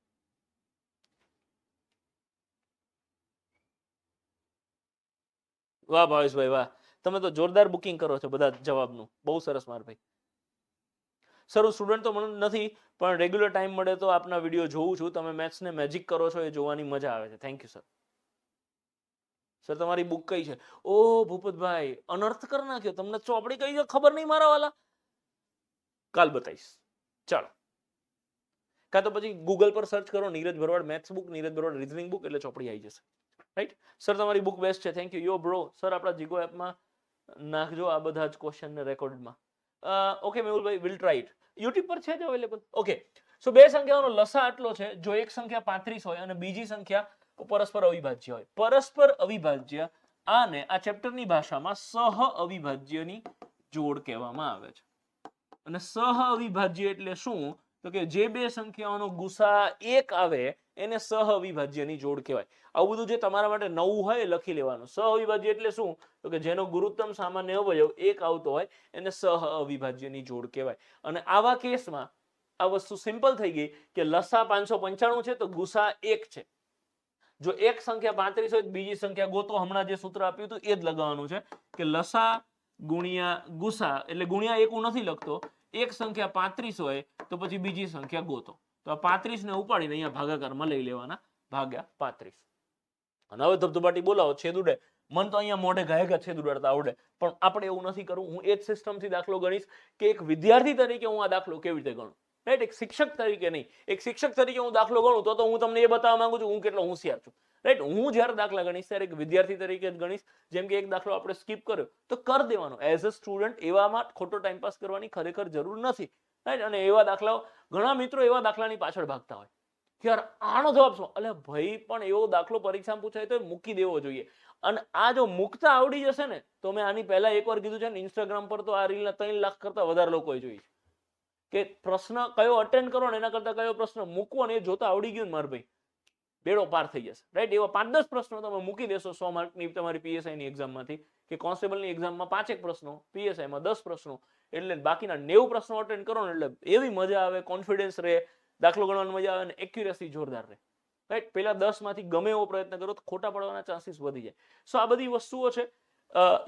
વાહ ભાવેશભાઈ વાહ, તમે તો જોરદાર બુકિંગ કરો છો બધા જવાબનું. બહુ સરસ માર ભાઈ. સર હું સ્ટુડન્ટ તો મને નથી, પણ રેગ્યુલર ટાઈમ મળે તો આપના વિડીયો જોઉં છું. તમે મેથ્સને મેજિક કરો છો એ જોવાની મજા આવે છે. Thank you sir. સર તમારી બુક કઈ છે? ઓ ભૂપતભાઈ, અનર્થ કરી નાખ્યો. તમને ચોપડી કઈ છે ખબર નહીં મારા વાલા? કાલ બતાવીશ. ચાલો, કાં તો પછી ગૂગલ પર સર્ચ કરો નીરજ ભરવાડ મેથ્સ બુક, નીરજ ભરવાડ રીઝનિંગ બુક, એટલે ચોપડી આવી જશે. રાઈટ સર, તમારી બુક બેસ્ટ છે. Thank you. યો બ્રો. સર આપણા જીગો એપમાં નાખજો આ બધા જ ક્વેશ્ચન ને રેકોર્ડમાં. Okay Mehulbhai, will try it. YouTube પર છે જ અવેલેબલ. ઓકે, સો બે સંખ્યાઓનો લસા આટલો છે. જો એક સંખ્યા 35 હોય અને બીજી સંખ્યા પરસ્પર અવિભાજ્ય હોય. પરસ્પર અવિભાજ્ય આને આ ચેપ્ટરની ભાષામાં સહ અવિભાજ્યની જોડ કહેવામાં આવે છે. અને સહ અવિભાજ્ય એટલે શું? તો કે જે બે સંખ્યાઓનો ગુસા 1 આવે એને સહ અવિભાજ્યની જોડ કહેવાય. આવું બધું જે તમારા માટે નવું હોય લખી લેવાનું. સહ અવિભાજ્ય એટલે શું? તો કે જેનો ગુરુત્તમ સામાન્ય અવયવ 1 આવતો હોય એને સહ અવિભાજ્યની જોડ કહેવાય. અને આવા કેસમાં આ વસ્તુ સિમ્પલ થઈ ગઈ કે લસા 595 છે તો ગુસા 1 છે. જો એક સંખ્યા 35 હોય તો બીજી સંખ્યા ગોતો. હમણાં જે સૂત્ર આપ્યું હતું એ જ લગાવવાનું છે કે લસા ગુણ્યા ગુસા, એટલે ગુણ્યા 1 હું નથી લખતો. એક સંખ્યા 35 હોય તો પછી બીજી સંખ્યા ગોતો. તો આ 35 ને ઉપાડીને અહીંયા ભાગાકારમાં લઈ લેવાના, ભાગ્યા 35. અને હવે ધબધબાટી બોલાવો છેદ ઉડે. મન તો અહીંયા મોઢે ગાયગા છેદ ઉડાડતા આવડે, પણ આપણે એવું નથી કરવું. હું એ જ સિસ્ટમથી દાખલો ગણીશ કે એક વિદ્યાર્થી તરીકે હું આ દાખલો કેવી રીતે ગણું. રાઈટ, એક શિક્ષક તરીકે નહીં. એક શિક્ષક તરીકે હું દાખલો ગણું તો હું તમને એ બતાવવા માંગુ છું હું કેટલો હોશિયાર છું. રાઈટ, હું જ્યારે દાખલા ગણીશ ત્યારે એક વિદ્યાર્થી તરીકે જ ગણીશ. જેમ કે એક દાખલો આપણે સ્કીપ કર્યો તો કરી દેવાનો. એઝ અ સ્ટુડન્ટ એવામાં ખોટો ટાઈમપાસ કરવાની ખરેખર જરૂર નથી. રાઈટ, અને એવા દાખલાઓ, ઘણા મિત્રો એવા દાખલાની પાછળ ભાગતા હોય કે યાર આનો જવાબ શું? એટલે ભાઈ પણ એવો દાખલો પરીક્ષામાં પૂછાય તો મૂકી દેવો જોઈએ. અને આ જો મુકતા આવડી જશે ને, તો મેં આની પહેલા એકવાર કીધું છે ને, ઇન્સ્ટાગ્રામ પર તો આ રીલના 3 લાખ કરતા વધારે લોકોએ જોઈ છે કે પ્રશ્ન કયો અટેન્ડ કરો ને એના કરતા કયો પ્રશ્ન મૂકવો ને એ જોતા આવડી ગયું ને માર ભાઈ, બેડો પાર થઈ જશે. રાઈટ, એવા 5-10 પ્રશ્નો તમે મૂકી દેશો 100 માર્કની તમારી પીએસઆઈની એક્ઝામમાંથી, કે કોન્સ્ટેબલની એક્ઝામમાં 5 પ્રશ્નો, પીએસઆઈમાં 10 પ્રશ્નો, એટલે બાકીના 90 પ્રશ્નો અટેન્ડ કરો ને એટલે એવી મજા આવે, કોન્ફિડન્સ રહે, દાખલો ગણવાની મજા આવે અને એક્યુરેસી જોરદાર રહે. રાઈટ, પેલા 10 માંથી ગમે એવો પ્રયત્ન કરો તો ખોટા પડવાના ચાન્સીસ વધી જાય. સો આ બધી વસ્તુઓ છે.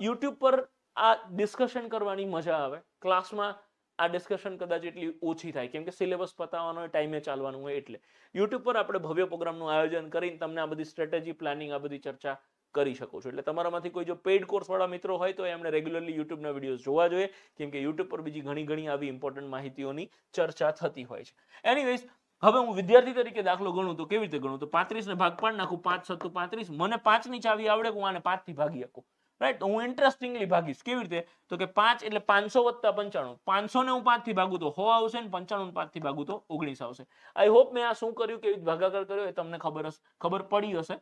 યુટ્યુબ પર આ ડિસ્કશન કરવાની મજા આવે. ક્લાસમાં આ ડિસ્કશન કદાચ એટલી ઓછી થાય કેમ કે સિલેબસ પતાવવાનો હોય, ટાઈમે ચાલવાનું હોય. એટલે યુટ્યુબ પર આપણે ભવ્ય પ્રોગ્રામનું આયોજન કરીને તમને આ બધી સ્ટ્રેટેજી, પ્લાનિંગ, આ બધી ચર્ચા કરી શકો છો. એટલે તમારામાંથી કોઈ જો પેઇડ કોર્સ વાળા મિત્રો હોય તો એમણે રેગ્યુલરલી યુટ્યુબના વિડીયોઝ જોવા જોઈએ, કેમ કે યુટ્યુબ પર બીજી ઘણી આવી ઇમ્પોર્ટન્ટ માહિતીઓની ચર્ચા થતી હોય છે. એનીવેઝ, હવે હું વિદ્યાર્થી તરીકે દાખલો ગણું તો કેવી રીતે ગણું? તો 35 ને ભાગ પાડી નાખું. 5 × 7 = 35. મને 5 ની ચાવી આવડે, હું આને 5 થી ભાગી શકું. રાઈટ, હું ઇન્ટરેસ્ટિંગલી ભાગીશ. કેવી રીતે? તો કે 5 એટલે 500 + 95. 500 ને હું 5 થી ભાગું તો 100 આવશે ને 95 5 થી ભાગું તો 19 આવશે. આઈ હોપ મેં આ શું કર્યું, કેવી ભાગાકાર કર્યો એ તમને ખબર પડી હશે.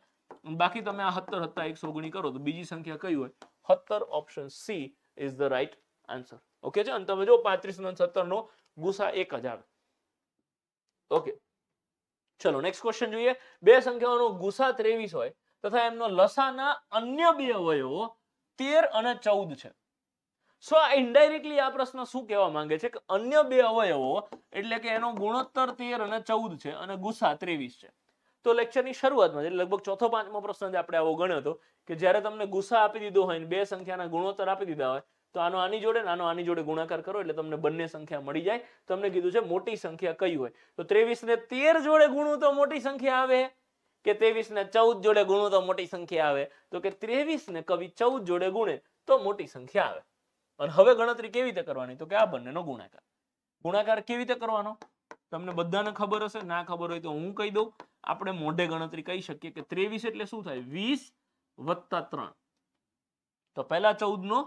બાકી તમે આ 17 + 119 કરો તો બીજી સંખ્યા કઈ હોય? 17. Option she is the right answer. Okay છે? અને તમે જો 35 અને 17 નો ગુસા 1 જ આવે. ઓકે, ચલો નેક્સ્ટ ક્વેશ્ચન જોઈએ. બે સંખ્યાઓનો ગુસા 23 હોય તથા એમનો લસાના અન્ય બે અવયવો 13 અને 14 છે. સો ઇનડાયરેક્ટલી આ પ્રશ્ન શું કહેવા માંગે છે કે અન્ય બે અવયવો એટલે કે એનો ગુણોત્તર 13 અને 14 છે અને ગુસા 23 છે. તો લેક્ચરની શરૂઆતમાં લગભગ ચોથો પાંચમો પ્રશ્ન જે આપણે આવો ગણ્યો હતો કે જ્યારે તમને ગુસા આપી દીધો હોય ને બે સંખ્યાના ગુણોત્તર આપી દીધા હોય તો આનો આની જોડે ને આનો આની જોડે ગુણાકાર કરો એટલે તમને બંને સંખ્યા મળી જાય. તમને કીધું છે મોટી સંખ્યા કઈ હોય, તો 23 ને 13 જોડે ગુણું તો મોટી સંખ્યા આવે, કે 23 ને 14 જોડે ગુણું તો મોટી સંખ્યા આવે? તો કે 23 ને કવિ 14 જોડે ગુણે તો મોટી સંખ્યા આવે. અને હવે ગણતરી કેવી રીતે કરવાની? તો કે આ બંનેનો ગુણાકાર. ગુણાકાર કેવી રીતે કરવાનો તમને બધાને ખબર હશે, ના ખબર હોય તો હું કહી દઉં. આપણે મોઢે ગણતરી કહી શકીએ કે 23 એટલે શું થાય? 20 વત્તા 3. તો પહેલા 14 નો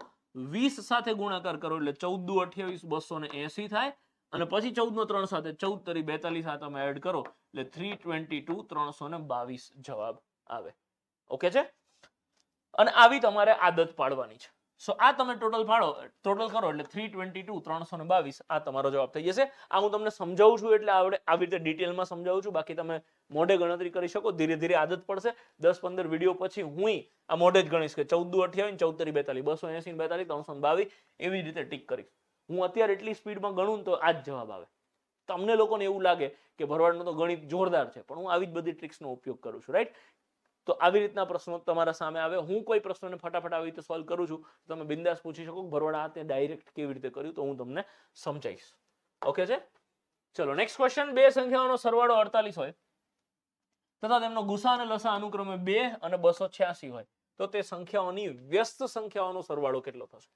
20 સાથે ગુણાકાર કરો એટલે 14 દુ 28, 280 થાય. અને પછી 14 નો 3 સાથે 14 તરી 42 આ તમે એડ કરો એટલે 322 322 જવાબ આવે. ઓકે છે? અને આવી તમારે આદત પાડવાની છે. સો આ તમે ટોટલ કરો એટલે 322 322 આ તમારો જવાબ થઈ જશે. આ હું તમને સમજાવું છું એટલે આવી રીતે ડિટેલમાં સમજાવું છું. બાકી તમે મોઢે ગણતરી કરી શકો, ધીરે ધીરે આદત પડશે. 10-15 વિડીયો પછી હું આ મોઢે જ ગણીશ કે 14 દુ 28, 14 તરી 42, 280 42 322 એવી રીતે ટીક કરીશ. હું અત્યારે એટલી સ્પીડમાં ગણું તો આ જ જવાબ આવે. તમને લોકોને એવું લાગે કે ભરવાડનું તો ગણિત જોરદાર છે, પણ હું આવી જ બધી ટ્રિક્સનો ઉપયોગ કરું છું, રાઈટ? તો આવી રીતના પ્રશ્નો તમારા સામે આવે. હું કોઈ પ્રશ્નને ફટાફટ આવી રીતે સોલ્વ કરું છું, તમે બિંદાસ પૂછી શકો ભરવાડ આ તે ડાયરેક્ટ કેવી રીતે કર્યું, તો હું તમને સમજાવીશ. ઓકે છે? ચલો નેક્સ્ટ ક્વેશ્ચન. બે સંખ્યાઓનો સરવાળો 48 હોય તથા તેમનો ગુસા અને લસા અનુક્રમે 2 અને 286 હોય તો તે સંખ્યાઓની વ્યસ્ત સંખ્યાઓનો સરવાળો કેટલો થશે?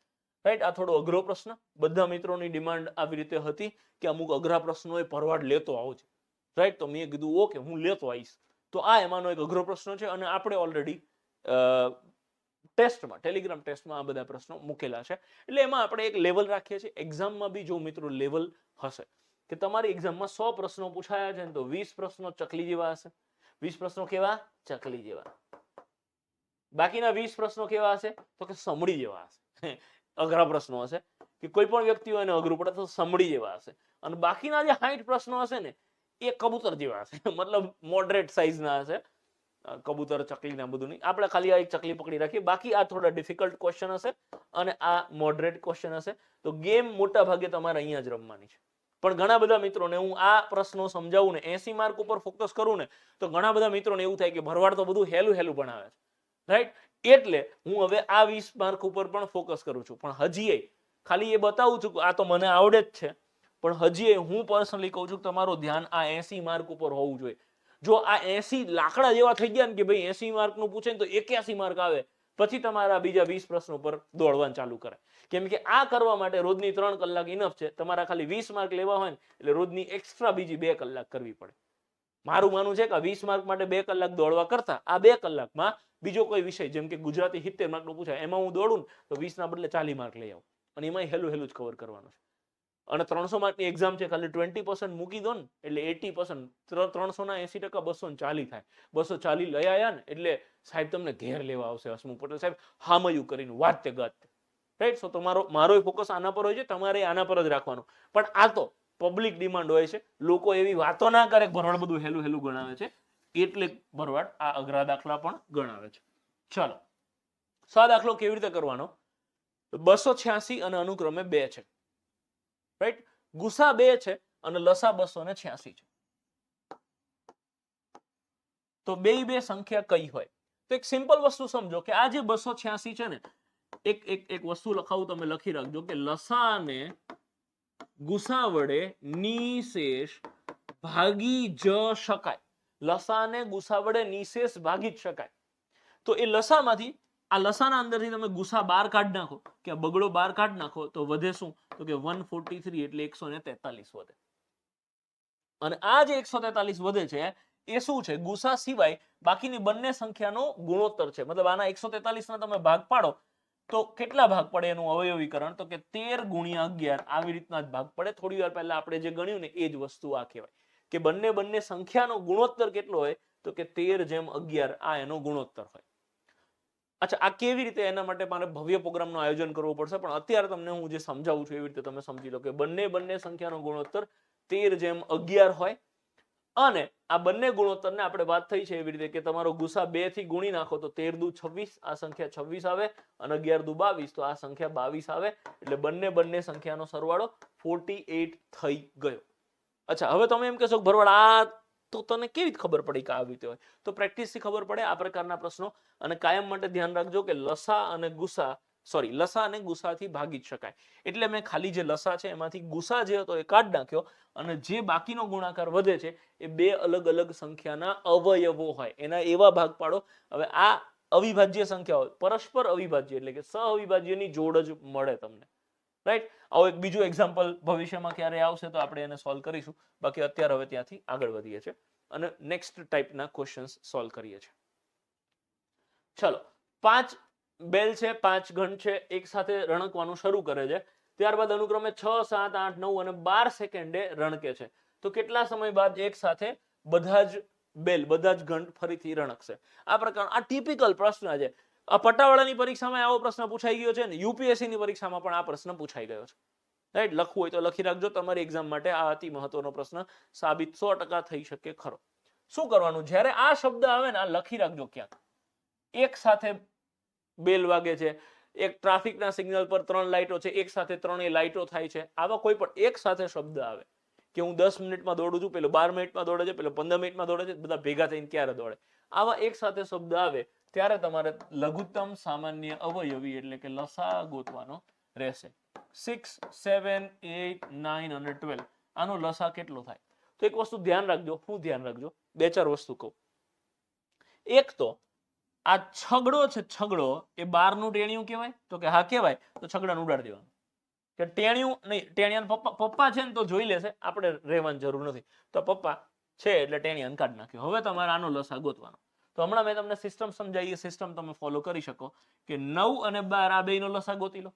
રાઈટ? આ થોડો અઘરો પ્રશ્ન. બધા મિત્રોની ડિમાન્ડ આવી રીતે હતી કે અમુક અઘરા પ્રશ્નો એ ભરવાડ લેતો આવજે, રાઈટ? તો મેં કીધું ઓકે, હું લેતો આવીશ. તો આ એમાંનો એક અઘરો પ્રશ્ન છે અને આપણે ઓલરેડી ટેસ્ટમાં, ટેલિગ્રામ ટેસ્ટમાં આ બધા પ્રશ્નો મૂકેલા છે. એટલે એમાં આપણે એક લેવલ રાખીએ છીએ. એક્ઝામમાં બી જો મિત્રો લેવલ હશે કે તમારી એક્ઝામમાં 100 પ્રશ્નો પૂછાયા છે ને તો 20 પ્રશ્નો ચકલી જેવા હશે. 20 પ્રશ્નો કેવા? ચકલી જેવા. બાકીના 20 પ્રશ્નો કેવા હશે? તો કે સમડી જેવા હશે. અઘરા પ્રશ્નો હશે કે કોઈ પણ વ્યક્તિ હોય ને અઘરું પડે તો સમડી જેવા હશે. અને બાકીના જે 60 પ્રશ્નો હશે ને એ કબૂતર જેવા હશે. મતલબ મોડરેટ સાઇઝના હશે. કબૂતર, ચકલી ના બધું નહીં. આપણે ખાલી આ એક ચકલી પકડી રાખીએ. બાકી આ થોડા ડિફિકલ્ટ ક્વેશ્ચન હશે અને આ મોડરેટ ક્વેશ્ચન હશે. તો ગેમ મોટા ભાગે તમારે અહીંયા જ રમવાની છે. પણ ઘણા બધા મિત્રોને હું આ પ્રશ્નો સમજાવું ને 80 માર્ક ઉપર ફોકસ કરું ને તો ઘણા બધા મિત્રોને એવું થાય કે ભરવાડ તો બધું હેલું હેલું ભણાવે છે, રાઈટ? એટલે હું હવે આ 20 માર્ક ઉપર પણ ફોકસ કરું છું. પણ હજી ખાલી એ બતાવું છું કે આ તો મને આવડે જ છે, પણ હજી હું પર્સનલી કહું છું કે તમારું ધ્યાન આ 80 માર્ક ઉપર હોવું જોઈએ. જો આ 80 લાકડા જેવા થઈ ગયા ને કે ભાઈ 80 માર્કનું પૂછે ને તો 81 માર્ક આવે, પછી તમારા બીજા 20 પ્રશ્નો પર દોડવાનું ચાલુ કરે. કેમ કે આ કરવા માટે રોજની 3 કલાક ઇનફ છે. તમારા ખાલી 20 માર્ક લેવા હોય ને એટલે રોજની એક્સ્ટ્રા બીજી 2 કલાક કરવી પડે. મારું માનવું છે કે 20 માર્ક માટે 2 કલાક દોડવા કરતા આ 2 કલાકમાં બીજો કોઈ વિષય જેમ કે ગુજરાતી 70 માર્કનું પૂછાય એમાં હું દોડું તો 20 ના બદલે 40 માર્ક લઈ આવું અને એમાં હેલું હેલું જ કવર કરવાનું છે. અને 300 માર્કની એક્ઝામ છે, ખાલી 20% મૂકી દો ને એટલે 80%, 300 ના 80% 240 થાય. 240 લઈ આયા ને એટલે સાહેબ તમને ઘેર લેવા આવશે હસમુખ પટેલ સાહેબ, હામયું કરીને વાત તે ગાત, રાઈટ? સો મારો ફોકસ આના પર હોય છે, તમારે આના પર જ રાખવાનું. પણ આ તો પબ્લિક ડિમાન્ડ હોય છે. લોકો એવી વાતો ના કરે કે ભરવાડ બધું હેલું હેલું ગણાવે છે, એટલે ભરવાડ આ અઘરા દાખલા પણ ગણાવે છે. ચલો, આ દાખલો કેવી રીતે કરવાનો? 286 અને અનુક્રમે 2 છે, રાઈટ? ગુસા 2 છે અને લસા 286 છે. તો બે સંખ્યા કઈ હોય? તો એક સિમ્પલ વસ્તુ સમજો કે આ જે 286 છે ને, એક વસ્તુ લખાવું, તમે લખી રાખજો કે લસા અને ગુસા વડે નિશેષ ભાગી જ શકાય. લસા અને ગુસા વડે નિશેષ ભાગી જ શકાય. તો એ લસામાંથી, આ લસાના અંદરથી તમે ગુસા 12 કાઢી નાખો કે આ બગડો 12 કાઢી નાખો તો વધે શું? તો કે 143 એટલે 143 વધે. અને આ જે 143 વધે છે એ શું છે? ગુસા સિવાય બાકીની બંને સંખ્યાનો ગુણોત્તર છે. મતલબ આના 143 ના તમે ભાગ પાડો તો કેટલા ભાગ પડે એનું અવયવીકરણ? તો કે 13 ગુણ્યા 11 આવી રીતના જ ભાગ પડે. થોડી વાર પહેલા આપણે જે ગણ્યું ને એ જ વસ્તુ આ કહેવાય કે બંને સંખ્યાનો ગુણોત્તર કેટલો હોય? તો કે 13:11 આ એનો ગુણોત્તર હોય. અચ્છા, આ કેવી રીતે? એના માટે મારે ભવ્ય પ્રોગ્રામનું આયોજન કરવું પડશે, પણ અત્યારે તમને હું જે સમજાવું છું એવી રીતે તમે સમજી લો કે બંને સંખ્યાનો ગુણોત્તર 13:11 હોય. અને આ બંને ગુણોત્તરને આપણે વાત થઈ છે એવી રીતે કે તમારો ગુસા 2 થી ગુણી નાખો તો 13 દુ 26, આ સંખ્યા 26 આવે, અને 11 દુ 22 તો આ સંખ્યા 22 આવે. એટલે બંને સંખ્યાનો સરવાળો 48 થઈ ગયો. અચ્છા, હવે તમે એમ કહેશો કે ભરવાડ આ તો તને કેવી ખબર પડી કે આવી રીતે હોય? તો પ્રેક્ટિસથી ખબર પડે આ પ્રકારના પ્રશ્નો. અને કાયમ માટે ધ્યાન રાખજો કે લસા અને ગુસાથી ભાગી જ શકાય. એટલે મેં ખાલી જે લસા છે એમાંથી ગુસા જે હતો એ કાઢી નાખ્યો અને જે બાકીનો ગુણાકાર વધે છે એ 2 અલગ અલગ સંખ્યાના અવયવો હોય એના એવા ભાગ પાડો. હવે આ અવિભાજ્ય સંખ્યાઓ પરસ્પર અવિભાજ્ય એટલે કે સહઅવિભાજ્યની જોડ જ મળે તમને, રાઈટ. આવો એક બીજું એક્ઝામ્પલ ભવિષ્યમાં ક્યારે આવશે તો આપણે એને સોલ્વ કરીશું. બાકી અત્યારે હવે ત્યાંથી આગળ વધીએ છીએ અને નેક્સ્ટ ટાઈપના ક્વેશ્ચન્સ સોલ્વ કરીએ છીએ. ચલો, 5 બેલ છે, 5 ઘન છે, એક સાથે રણકવાનું શરૂ કરે છે. ત્યારબાદ અનુક્રમે 6, 7, 8, 9 અને 12 સેકન્ડે રણકે છે. તો કેટલા સમય બાદ એક સાથે બધા જ બેલ, બધા જ ઘન ફરીથી રણકશે? આ પ્રકાર, આ ટિપિકલ પ્રશ્ન છે. આ પટ્ટાવાળાની પરીક્ષામાં આવો પ્રશ્ન પૂછાઈ ગયો છે ને યુપીએસસી ની પરીક્ષામાં પણ આ પ્રશ્ન પૂછાઈ ગયો છે, રાઈટ. લખવું હોય તો લખી રાખજો, તમારી એક્ઝામ માટે આ અતિ મહત્વનો પ્રશ્ન સાબિત 100% થઈ શકે ખરો. શું કરવાનું, જ્યારે આ શબ્દ આવે ને આ લખી રાખજો ક્યાંક. એક સાથે બેલ વાગે છે, એક ટ્રાફિકના સિગ્નલ પર 3 લાઈટો છે, એક સાથે 3 લાઈટો થાય છે. આવા કોઈ પણ એક સાથે શબ્દ આવે કે હું 10 મિનિટમાં દોડું છું, પેલો 12 મિનિટમાં દોડે છે, પેલો 15 મિનિટમાં દોડે છે, બધા ભેગા થઈને ક્યારે દોડે, આવા એક સાથે શબ્દ આવે ત્યારે તમારે લઘુત્તમ સામાન્ય અવયવી એટલે કે લસા ગોતવાનો રહેશે. 6, 7, 8, 9 અને 12 આનો લસા કેટલો થાય? તો એક વસ્તુ ધ્યાન રાખજો. શું ધ્યાન રાખજો? 2-4 વસ્તુ કહું. એક તો આ છગડો છે, છગડો એ 12 નું ટેણિયું કહેવાય? તો કે હા કહેવાય. તો છગડાને ઉડાડી દેવાનું. કે ટેણિયું નહીં, ટેણિયાના પપ્પા છે ને તો જોઈ લેશે, આપણે રહેવાની જરૂર નથી. તો પપ્પા છે એટલે ટેણિયાને કાઢી નાખ્યો. હવે તમારે આનો લસા ગોતવાનો. તો હમણાં મેં તમને સિસ્ટમ સમજાવી, સિસ્ટમ તમે ફોલો કરી શકો કે 9 અને 12 આ બેયનો લસા ગોતી લો.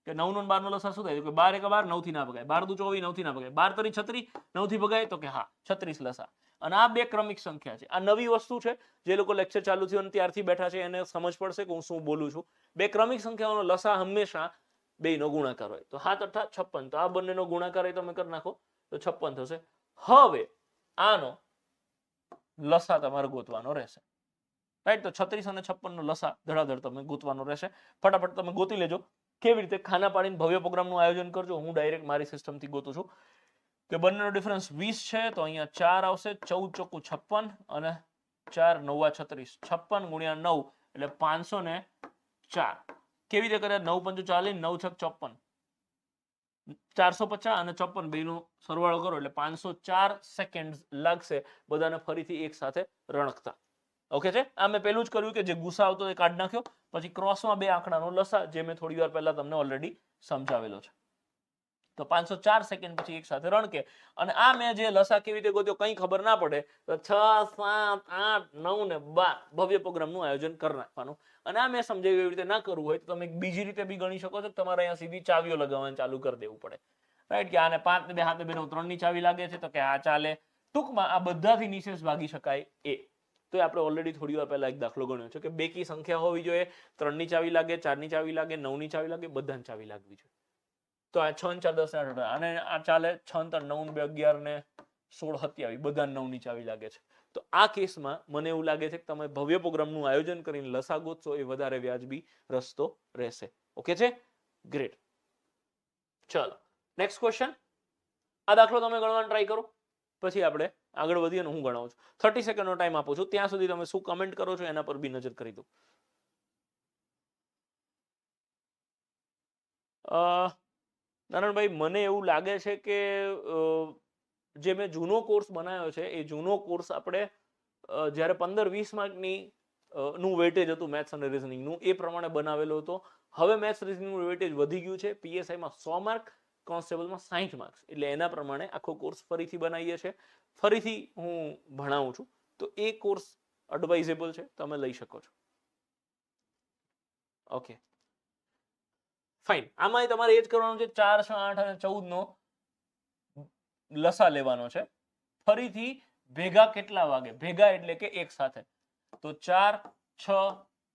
કે 9 નો 12 નો લસા શું થાય? કે 12 એકા 12, 9 થી ના ભગાય. 12 દુ 24, 9 થી ના ભગાય. 12 તરી 36, 9 થી ભગાય? તો કે હા 36 લસા. અને આ બે ક્રમિક સંખ્યા છે. આ નવી વસ્તુ છે, જે લોકો લેક્ચર ચાલુ થયું ત્યારથી બેઠા છે એને સમજ પડશે કે હું શું બોલું છું. બે ક્રમિક સંખ્યાઓનો લસા હંમેશા બેયનો ગુણાકાર હોય. તો 7 8 56. તો આ બંનેનો ગુણાકાર તમે કરી નાખો તો 56 થશે. હવે આનો લસા તમારે ગોતવાનો રહેશે, રાઈટ. તો 36 અને 56 નો લસા ધડાધડ તમે ગોતવાનો રહેશે. ફટાફટ તમે ગોતી લેજો. કેવી રીતે? ખાના પાડીને ભવ્ય પ્રોગ્રામનું આયોજન કરજો. હું ડાયરેક્ટ મારી સિસ્ટમથી ગોતું છું કે બંનેનો ડિફરન્સ 20 છે, તો અહીંયા 4 આવશે. 14 ચોકુ 56 અને 4 9 36. 56 ગુણ્યા 9 એટલે 504. કેવી રીતે કર્યા? 9 5 40, 9 6 54, 450 અને 54 બેનો સરવાળો કરો એટલે 504 સેકન્ડ લાગશે બધાને ફરીથી એક સાથે રણકતા. ઓકે છે? આ મેં પેલું જ કર્યું કે જે ગુસા આવતો એ કાઢી નાખ્યો. પછી ક્રોસમાં બે આંકડાનો લસા, જે મેં થોડી વાર પહેલા તમને ઓલરેડી સમજાવેલો છે. તો 504 સેકન્ડ પછી એક સાથે રણકે. અને આ મેં જે લસા કેવી રીતે ગોત્યો કંઈ ખબર ના પડે તો 6 7 8 9 ને 12 ભવ્ય પ્રોગ્રામનું આયોજન કરી નાખવાનું. અને આ મેં સમજાવ્યું એવી રીતે ના કરવું હોય તો તમે બીજી રીતે બી ગણી શકો છો. તમારે અહીંયા સીધી ચાવીઓ લગાવવાનું ચાલુ કરી દેવું પડે, રાઈટ. કે આને 5 ને 2 હાથે 2 3 ની ચાવી લાગે છે તો કે આ ચાલે. ટૂંકમાં આ બધાથી નિશેષ ભાગી શકાય એ. તો આપણે ઓલરેડી થોડી વાર પહેલા એક દાખલો ગણ્યો છે કે બેકી સંખ્યા હોવી જોઈએ, 3 ની ચાવી લાગે, 4 ની ચાવી લાગે, 9 ની ચાવી લાગે, બધાની ચાવી લાગવી જોઈએ. તો આ 6 4 10 8 અને આ ચાલે 6 3 9 2 11 ને 16 27 બધા 9 ની ચાવી લાગે છે. તો આ કેસમાં મને એવું લાગે છે કે તમે ભવ્ય પ્રોગ્રામનું આયોજન કરીને લસા ગોતશો એ વધારે વ્યાજબી રસ્તો રહેશે. ઓકે છે? ગ્રેટ. ચલો નેક્સ્ટ ક્વેશ્ચન. આ દાખલો તમે ગણવાનો ટ્રાય કરો, પછી આપણે આગળ વધીએ અને હું ગણાવું છું. 30 સેકન્ડનો ટાઈમ આપું છું. ત્યાં સુધી તમે શું કમેન્ટ કરો છો એના પર બી નજર કરી દો. નારણભાઈ, મને એવું લાગે છે કે જે મેં જૂનો કોર્સ બનાવ્યો છે એ જૂનો કોર્સ આપણે જ્યારે 15-20 માર્કની નું વેટેજ હતું મેથ્સ અને રિઝનિંગનું એ પ્રમાણે બનાવેલો હતો. હવે મેથ્સ રિઝનિંગનું વેટેજ વધી ગયું છે. પીએસઆઈમાં 100 માર્ક, કોન્સ્ટેબલમાં 60 માર્ક્સ. એટલે એના પ્રમાણે આખો કોર્સ ફરીથી બનાવીએ છીએ, ફરીથી હું ભણાવું છું. તો એ કોર્સ એડવાઇઝેબલ છે, તમે લઈ શકો છો. Okay fine. આમાં તમારે એ જ કરવાનું છે. 4 6 8 અને 14 નો લસા લેવાનો છે. ફરીથી ભેગા કેટલા વાગે? ભેગા એટલે કે એક સાથે. તો 4 6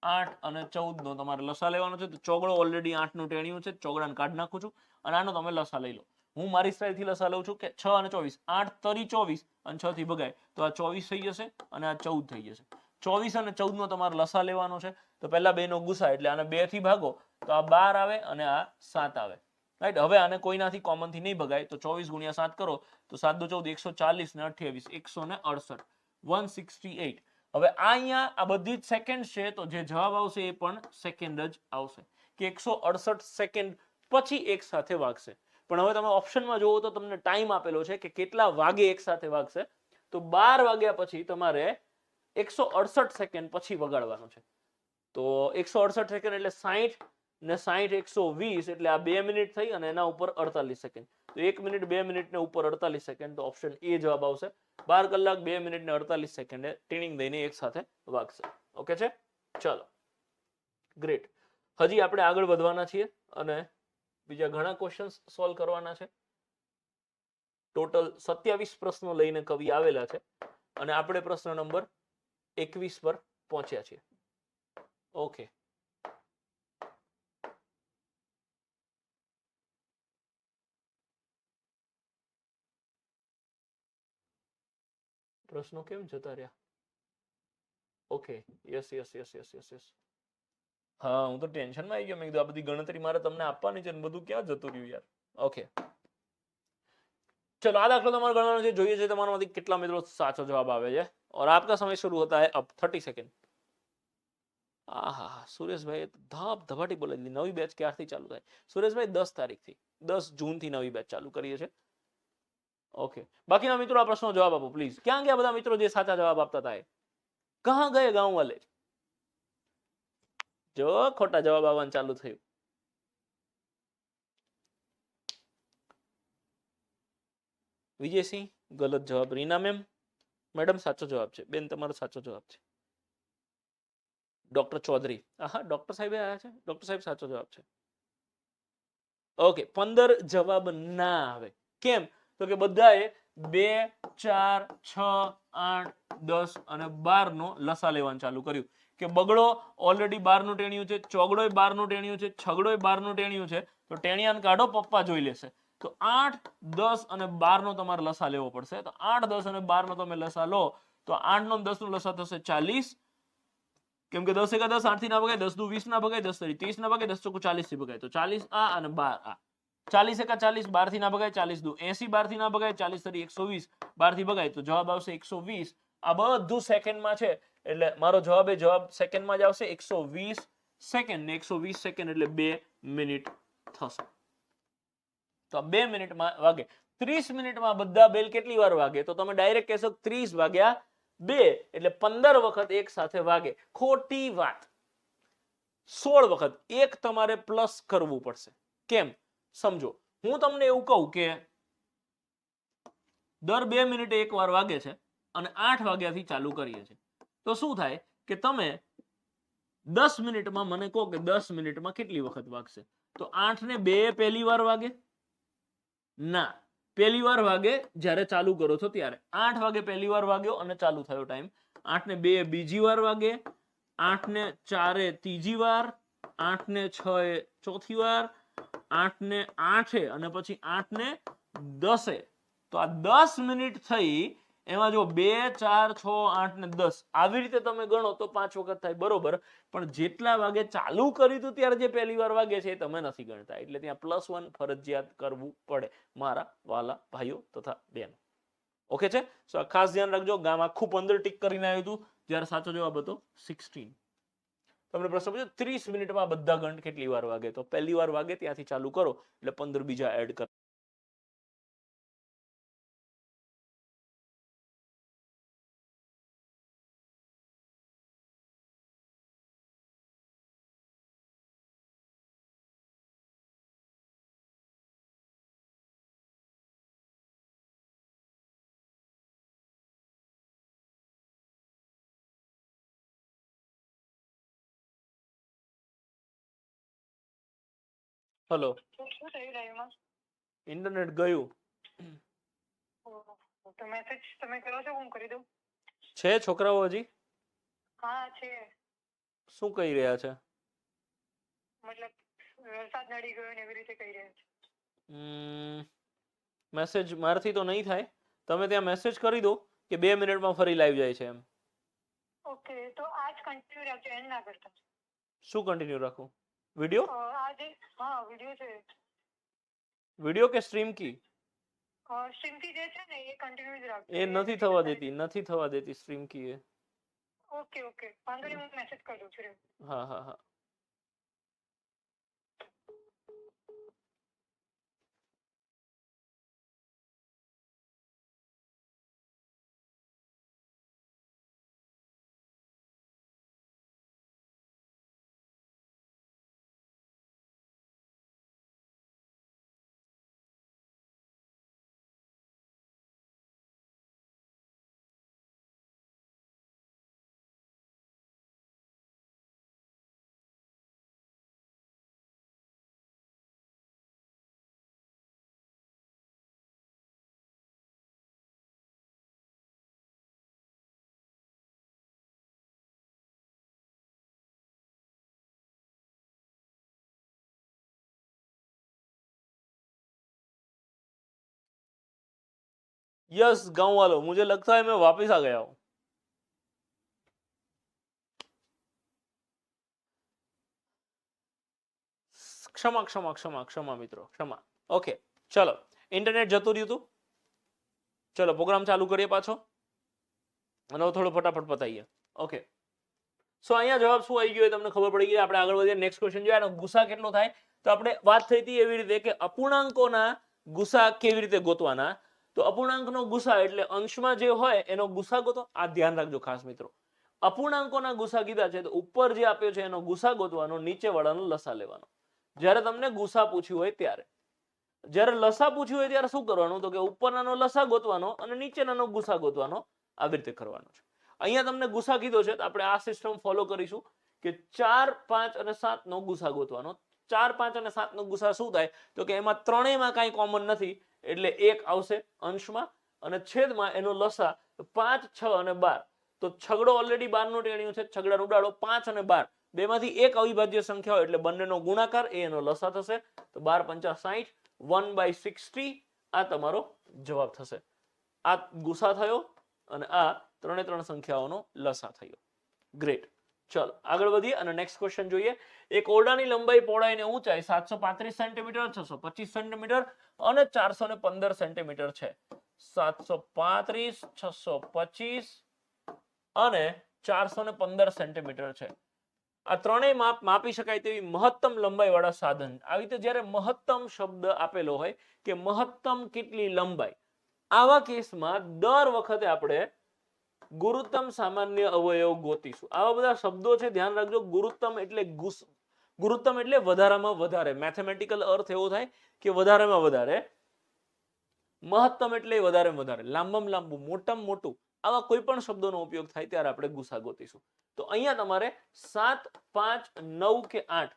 8 અને 14 નો તમારે લસા લેવાનો છે. તો ચોગડો ઓલરેડી 8 નું ટેણિયું છે, ચોગડાને કાઢી નાખું છું અને આનો તમે લસા લઈ લો. હું મારી સ્ટાઇલથી લસા લઉં છું કે 6 અને 24, 8 તરી 24 અને 6 થી ભગાય તો આ 24 થઈ જશે અને આ 14 થઈ જશે. 24 અને 14 નો તમારે લસા લેવાનો છે. તો પહેલા બેનો ગુસા એટલે આને 2 થી ભાગો તો આ 12 આવે અને આ 7 આવે, રાઈટ. હવે આને કોઈનાથી કોમન થી નહીં ભગાય તો 24 ગુણ્યા 7 કરો તો 7 દુ 14 140 ને 28 168 168. હવે આ અહીંયા આ બધી જ સેકન્ડ છે તો જે જવાબ આવશે એ પણ સેકન્ડ જ આવશે કે 168 સેકન્ડ પછી એક સાથે વાગશે. પણ હવે તમે ઓપ્શનમાં જોવો તો તમને ટાઈમ આપેલો છે કે કેટલા વાગે એક સાથે વાગશે. તો 12 વાગ્યા પછી તમારે 168 સેકન્ડ પછી વગાડવાનું છે. તો 168 સેકન્ડ એટલે 60 ને 60 120 એટલે આ 2 મિનિટ થઈ અને એના ઉપર 48 સેકન્ડ. તો 1 મિનિટ 2 મિનિટ ને ઉપર 48 સેકન્ડ. તો ઓપ્શન એ જવાબ આવશે. 12 કલાક 2 મિનિટ ને 48 સેકન્ડે ટીનિંગ દઈને એક સાથે વાગશે. ઓકે છે? ચલો ગ્રેટ. હજી આપણે આગળ વધવાના છીએ અને બીજા ઘણા ક્વેશ્ચન્સ સોલ્વ કરવાના છે. ટોટલ 27 પ્રશ્નો લઈને કવિ આવેલા છે અને આપણે પ્રશ્ન નંબર 21 પર પહોંચ્યા છીએ. ઓકે, પ્રશ્નો કેમ જતા રહ્યા? Okay, yes yes yes yes yes yes. હા, હું તો ટેન્શનમાં આવી ગયો. મેં કીધું આ બધી ગણતરી મારે તમને આપવાની છે ને બધું ક્યાં જતું રહ્યું યાર. ઓકે, चलो આ દાખલો તમારે ગણવાનો છે. જોઈએ છે તમારામાંથી કેટલા મિત્રો સાચો જવાબ આવે છે. और आपका समय शुरू होता है अब 30 सेकंड. આહા, સુરેશભાઈ ધબ ધબાટી બોલી દીધી. નવી બેચ ક્યારથી ચાલુ થાય? સુરેશભાઈ 10 તારીખથી, 10 જૂનથી નવી બેચ ચાલુ કરીએ છીએ. ઓકે, બાકીના મિત્રો આ પ્રશ્નનો જવાબ આપો પ્લીઝ. ક્યાં ગયા બધા મિત્રો જે સાચા જવાબ આપતા હતા? કહા ગયે ગાંવ વાલે? જો ખોટા જવાબ આવવાનું ચાલુ થયું. વિજયસિંહ ગલત જવાબ. રીના મેડમ સાચો જવાબ છે. બેન તમારો સાચો જવાબ છે. ડોક્ટર ચૌધરી, હા ડોક્ટર સાહેબ આવ્યા છે. ડોક્ટર સાહેબ સાચો જવાબ છે. ઓકે, 15 જવાબ ના આવે. કેમ? તો કે બધાએ 2 4 6 8 10 અને 12 નો લસા લેવાનું ચાલુ કર્યું. કે બગડો ઓલરેડી 12 નું ટેણિયું છે, ચોગડોય 12 નું ટેણિયું છે, છગડોય 12 નું ટેણિયું છે. તો ટેણિયાને કાઢો, પપ્પા જોઈ લેશે. તો 8 10 અને 12 નો તમારે લસા લેવો પડશે. તો 8 10 અને 12 નો તમે લસા લો તો 8 નો 10 નો લસા થશે 40. કેમ કે 10 એકા 10 8 થી ના ભગાય, 10 દુ 20 ના ભગાય, 10 તરી 30 ના ભગાય, 10 ચોકુ 40 થી ભગાય. તો 40 આ અને 12 આ. 40 એકા 40, 12 થી ના ભગાય, 40 દુ 80, 12 થી ના ભગાય, 40 તરી 120, 12 થી ભગાય. તો જવાબ આવશે 120. આ બધું સેકન્ડમાં છે એટલે મારો જવાબ સેકન્ડમાં જ આવશે. 120 સેકન્ડ ને 120 સેકન્ડ એટલે 2 મિનિટ થશે. તો 2 મિનિટમાં વાગે. 30 મિનિટમાં બધા બેલ કેટલી વાર વાગે? તો તમે ડાયરેક્ટ કહેશો 30 વાગ્યા 2 એટલે 15 વખત એક સાથે વાગે. ખોટી વાત. 16 વખત એક તમારે પ્લસ કરવું પડશે. કેમ? સમજો, હું તમને એવું કહું કે દર 2 મિનિટે એક વાર વાગે છે અને 8 વાગ્યાથી ચાલુ કરીએ છીએ. તો શું થાય કે તમે 10 મિનિટમાં મને કહો કે 10 મિનિટમાં કેટલી વખત વાગશે? તો 8 ને 2 પહેલી વાર વાગે? ના, પહેલી વાર વાગે જ્યારે ચાલુ કરો છો ત્યારે. 8 વાગે પહેલી વાર વાગ્યો અને ચાલુ થયો ટાઈમ. 8 ને 2 બીજી વાર વાગે, 8 ને 4 ત્રીજી વાર, 8 ને 6 ચોથી વાર, 8 ને 8 અને પછી 8 ને 10. તો આ 10 મિનિટ થઈ. એમાં જો 2 4 6 8 ને 10 આવી રીતે તમે ગણો તો 5 વખત થાય, બરોબર. પણ જેટલા વાગે ચાલુ કર્યું હતું ત્યારે જે પહેલી વાર વાગે છે એ તમે નથી ગણતા. એટલે ત્યાં +1 ફરજિયાત કરવું પડે મારા વાલા ભાઈઓ તથા બહેનો. ઓકે છે? સો ખાસ ધ્યાન રાખજો. ગામ આખું 15 ટીક કરીને આવ્યું હતું જ્યારે સાચો જવાબ હતો 16. તમને પ્રશ્ન પૂછ્યો 30 મિનિટમાં બધા ઘંટ કેટલી વાર વાગે? તો પહેલી વાર વાગે ત્યાંથી ચાલુ કરો એટલે 15 બીજા એડ કરો. હેલો, ઇન્ટરનેટ ગયું તો મેસેજ તમે કરો છો, હું કરી દઉં? છે છોકરાઓ હજી? હા છે. શું કહી રહ્યા છે? મતલબ વરસાદ નડી ગયો ને એવી રીતે કહી રહ્યા છે. મેસેજ મારથી તો નહીં થાય. તમે ત્યાં મેસેજ કરી દો કે 2 મિનિટમાં ફરી લાઈવ જાય છે એમ. ઓકે, તો આજ કન્ટિન્યુ રાખજો, એન્ડ ના કરતા. શું કન્ટિન્યુ રાખું? વિડિયો? આજે હા વિડિયો છે. વિડિયો કે સ્ટ્રીમ કી? સ્ટ્રીમ કી જે છે ને એ કન્ટિન્યુ જ રાખજો. એ નથી થવા દેતી, નથી થવા દેતી સ્ટ્રીમ કી એ. ઓકે ઓકે, વાંધો નહીં, હું મેસેજ કરી દઉં છું. હા હા હા. यस गांव वालों, मुझे लगता है मैं वापस आ गया हूं. क्षमा क्षमा क्षमा क्षमा મિત્રો, ક્ષમા. ઓકે, ચલો ઇન્ટરનેટ જતું રહ્યું હતું. ચલો પ્રોગ્રામ ચાલુ કરીએ પાછો અને થોડો ફટાફટ પતાઈએ. ઓકે, સો અહીંયા જવાબ શું આવી ગયો એ તમને ખબર પડી ગઈ. આપણે આગળ વધીએ. નેક્સ્ટ ક્વેશ્ચન જોઈએ. આનો ગુસા કેટલો થાય? તો આપણે વાત થઈ હતી એવી રીતે કે અપૂર્ણાંકોના ગુસા કેવી રીતે ગોતવાના. તો અપૂર્ણાંકનો ગુસા એટલે અંશમાં જે હોય એનો ગુસા ગોતો. આ ધ્યાન રાખજો ખાસ મિત્રો. અપૂર્ણાંકોના ગુસા કીધા છે તો ઉપર જે આપ્યો છે એનો ગુસા ગોતવાનો, નીચે વાળાનો લસા લેવાનો. જ્યારે તમને ગુસા પૂછ્યું હોય ત્યારે. જ્યારે લસા પૂછ્યું હોય ત્યારે શું કરવાનું? તો કે ઉપરનાનો લસા ગોતવાનો અને નીચેનાનો ગુસા ગોતવાનો. આવી રીતે કરવાનું છે. અહીંયા તમને ગુસા કીધો છે તો આપણે આ સિસ્ટમ ફોલો કરીશું કે 4, 5 અને 7 નો ગુસા ગોતવાનો. 4, 5 અને 7 નો ગુસા શું થાય? તો કે એમાં ત્રણેયમાં કાંઈ કોમન નથી એટલે 1 આવશે અંશમાં અને છેદમાં એનો લસા 5, 6 અને 12. તો છગડો ઓલરેડી 12 નો ટેણિયું છે. છગડાનો ઉડાડો 5 અને 12 બેમાંથી એક અવિભાજ્ય સંખ્યા હોય એટલે બંનેનો ગુણાકાર એ એનો લસા થશે. તો 12 × 5 = 60, 1/60 આ તમારો જવાબ થશે. આ ગુસા થયો અને આ ત્રણે ત્રણ સંખ્યાઓનો લસા થયો. ગ્રેટ. ચલો આગળ વધીએ અને નેક્સ્ટ ક્વેશ્ચન જોઈએ. એક ઓરડાની લંબાઈ, પહોળાઈ અને ઊંચાઈ 735 સેન્ટીમીટર, 625 સેન્ટીમીટર અને 415 સેન્ટીમીટર છે. 735, 625 અને 415 સેન્ટીમીટર છે. આ ત્રણેય માપ માપી શકાય તેવી મહત્તમ લંબાઈ વાળા સાધન. આવી રીતે જ્યારે મહત્તમ શબ્દ આપેલો હોય કે મહત્તમ કેટલી લંબાઈ, આવા કેસમાં દર વખતે આપણે ગુરુત્તમ સામાન્ય અવયવ ગોતીશું. આવા બધા શબ્દો છે, ધ્યાન રાખજો. ગુરુત્તમ એટલે વધારામાં વધારે. મેથેમેટિકલ અર્થ એવો થાય કે વધારેમાં વધારે. મહત્તમ એટલે વધારેમાં વધારે, લાંબામાં લાંબુ, મોટામાં મોટું. આવા કોઈ પણ શબ્દોનો ઉપયોગ થાય ત્યારે આપણે ગુસા ગોતીશું. તો અહીંયા તમારે 7, 5, 9 કે 8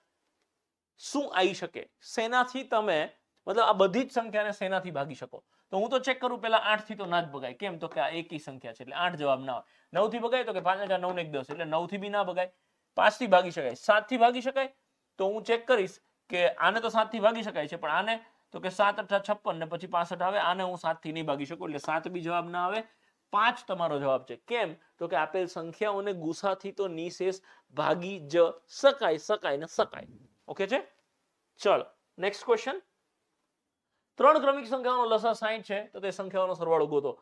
શું આવી શકે? શેનાથી તમે મતલબ આ બધી જ સંખ્યાને શેનાથી ભાગી શકો? તો હું તો ચેક કરું પહેલા 8 થી તો ના જ ભગાય. કેમ? તો કે આ એકી સંખ્યા છે એટલે 8 જવાબ ના આવે. 9 થી ભગાય તો કે 5 × 9 = 10 એટલે 9 થી બી ના ભગાય. 5 થી ભાગી શકાય. 7 થી ભાગી શકાય તો હું ચેક કરીશ કે આને તો 7 થી ભાગી શકાય છે પણ આને તો કે 7 × 8 = 56 ને પછી 65 આવે. આને હું 7 થી નહીં ભાગી શકું એટલે 7 બી જવાબ ના આવે. 5 તમારો જવાબ છે. કેમ? તો કે આપેલ સંખ્યાઓને ગુસાથી તો નિશેષ ભાગી જ શકાય ને શકાય. ઓકે છે? ચલો નેક્સ્ટ ક્વેશ્ચન. 3 ક્રમિક સંખ્યાઓનો લસા 60 છે તો તે સંખ્યાઓનો સરવાળો ગોતો.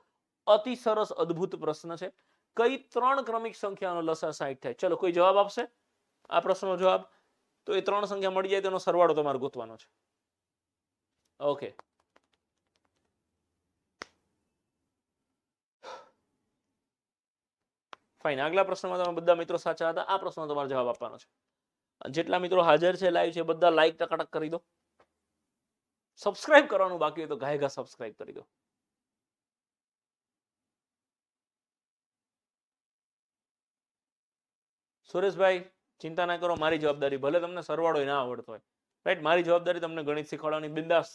અતિ સરસ અદ્ભુત પ્રશ્ન છે. કઈ 3 ક્રમિક સંખ્યાઓનો લસા 60 થાય? ચલો કોઈ જવાબ આપશે આ પ્રશ્નનો જવાબ? તો એ 3 સંખ્યા મળી જાય તેનો સરવાળો તમારે ગોતવાનો છે. Okay, fine. આગલા પ્રશ્નમાં તમે બધા મિત્રો સાચા હતા. આ પ્રશ્નનો તમારે જવાબ આપવાનો છે. જેટલા મિત્રો હાજર છે લાઈવ છે બધા લાઈક ટકાટક કરી દો. સબસ્ક્રાઇબ કરવાનું બાકી હોય તો ગાયગા સબસ્ક્રાઇબ કરી દો. સુરેશભાઈ ચિંતા ના કરો, મારી જવાબદારી. ભલે તમને સરવાળો ના આવડતો હોય, રાઈટ, મારી જવાબદારી તમને ગણિત શીખવાડવાની. બિંદાસ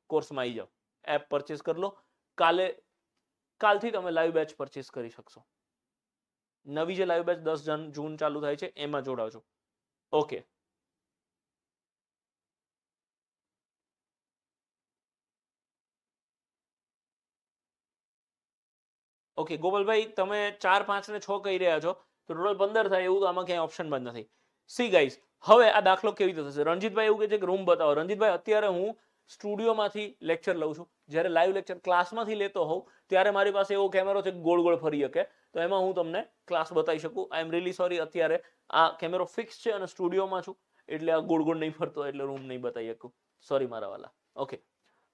કોર્સમાં આવી જાઓ. એપ પરચેસ કરી લો. કાલથી તમે લાઈવ બેચ પરચેસ કરી શકશો. નવી જે લાઈવ બેચ 10 જૂન ચાલુ થાય છે એમાં જોડાવજો. ઓકે, ઓકે ગોપાલભાઈ તમે 4, 5 ને 6 કહી રહ્યા છો તો ટોટલ 15 થાય એવું તો આમાં ક્યાંય ઓપ્શન બંધ નથી. સી ગાઈઝ, હવે આ દાખલો કેવી રીતે થશે? રણજીતભાઈ એવું કહે છે કે રૂમ બતાવો. રણજીતભાઈ અત્યારે હું સ્ટુડિયોમાંથી લેક્ચર લઉં છું. જ્યારે લાઈવ લેક્ચર ક્લાસમાંથી લેતો હોઉં ત્યારે મારી પાસે એવો કેમેરો છે ગોળ ગોળ ફરી શકે તો એમાં હું તમને ક્લાસ બતાવી શકું. આઈ એમ રિયલી સોરી, અત્યારે આ કેમેરો ફિક્સ છે અને સ્ટુડિયોમાં છું એટલે આ ગોળ ગોળ નહીં ફરતો એટલે રૂમ નહીં બતાવી શકું. સોરી મારા વાલા. ઓકે,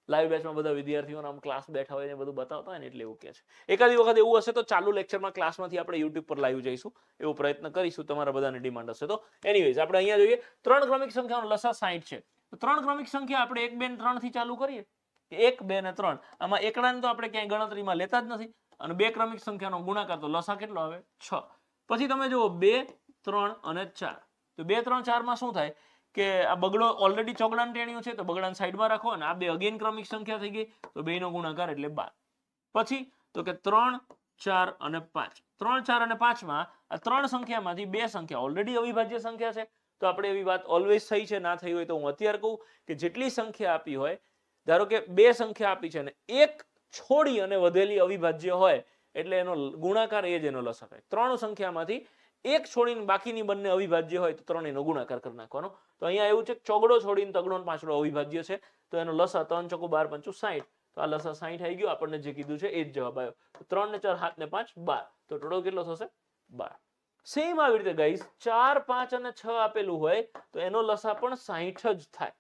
લાઈવ બેચમાં બધા વિદ્યાર્થીઓને આમ ક્લાસ બેઠા હોય ને બધું બતાવતા હોય ને એટલે એવું કહે છે. એકાદી વખત એવું હશે તો ચાલુ લેક્ચરમાં ક્લાસમાંથી આપણે યુટ્યુબ પર લાઈવ જઈશું, એવો પ્રયત્ન કરીશું. તમારા બધાની ડિમાન્ડ હશે તો. એનીવેઝ આપણે અહીંયા જોઈએ 3 ક્રમિક સંખ્યાનો લસા 60 છે. તો 3 ક્રમિક સંખ્યા આપણે 1, 2 3 થી ચાલુ કરીએ. 1, 2 ને 3 આમાં એકડાને તો આપણે ક્યાંય ગણતરીમાં લેતા જ નથી અને 2 ક્રમિક સંખ્યાનો ગુણાકાર તો લસા કેટલો આવે? 6. પછી તમે જુઓ 2, 3 અને 4. તો 2, 3, 4 માં શું થાય કે આ બગડો ઓલરેડી ચોગડાનું ટેણિયું છે તો બગડાને સાઈડમાં રાખો અને આ બે અગેન ક્રમિક સંખ્યા થઈ ગઈ તો બેનો ગુણાકાર એટલે 12. પછી તો કે 3, 4 અને 5. 3, 4 અને 5 માં આ 3 સંખ્યામાંથી 2 સંખ્યા ઓલરેડી અવિભાજ્ય સંખ્યા છે તો આપણે એવી વાત ઓલવેઝ થઈ છે, ના થઈ હોય તો હું અત્યારે કહું કે જેટલી સંખ્યા આપી હોય, ધારો કે 2 સંખ્યા આપી છે ને એક છોડી અને વધેલી અવિભાજ્ય હોય એટલે એનો ગુણાકાર એ જ એનો લસા થાય. 3 સંખ્યામાંથી એક છોડીને બાકીની બંને અવિભાજ્ય હોય તો ત્રણેયનો ગુણાકાર કરી નાખવાનો. તો અહીંયા એવું છે કે ચોગડો છોડીને તગડો ને પાંચડો અવિભાજ્ય છે તો એનો લસા 3 ચોકુ 12 પંચું 60. તો આ લસા 60 આવી ગયો. આપણને જે કીધું છે એ જ જવાબ આવ્યો. 3 ને 4 7 ને 5 12. તો ટોટલ કેટલો થશે? 12. સેમ આવી રીતે ગાઈસ 4 5 અને 6 આપેલું હોય તો એનો લસા પણ 60 જ થાય.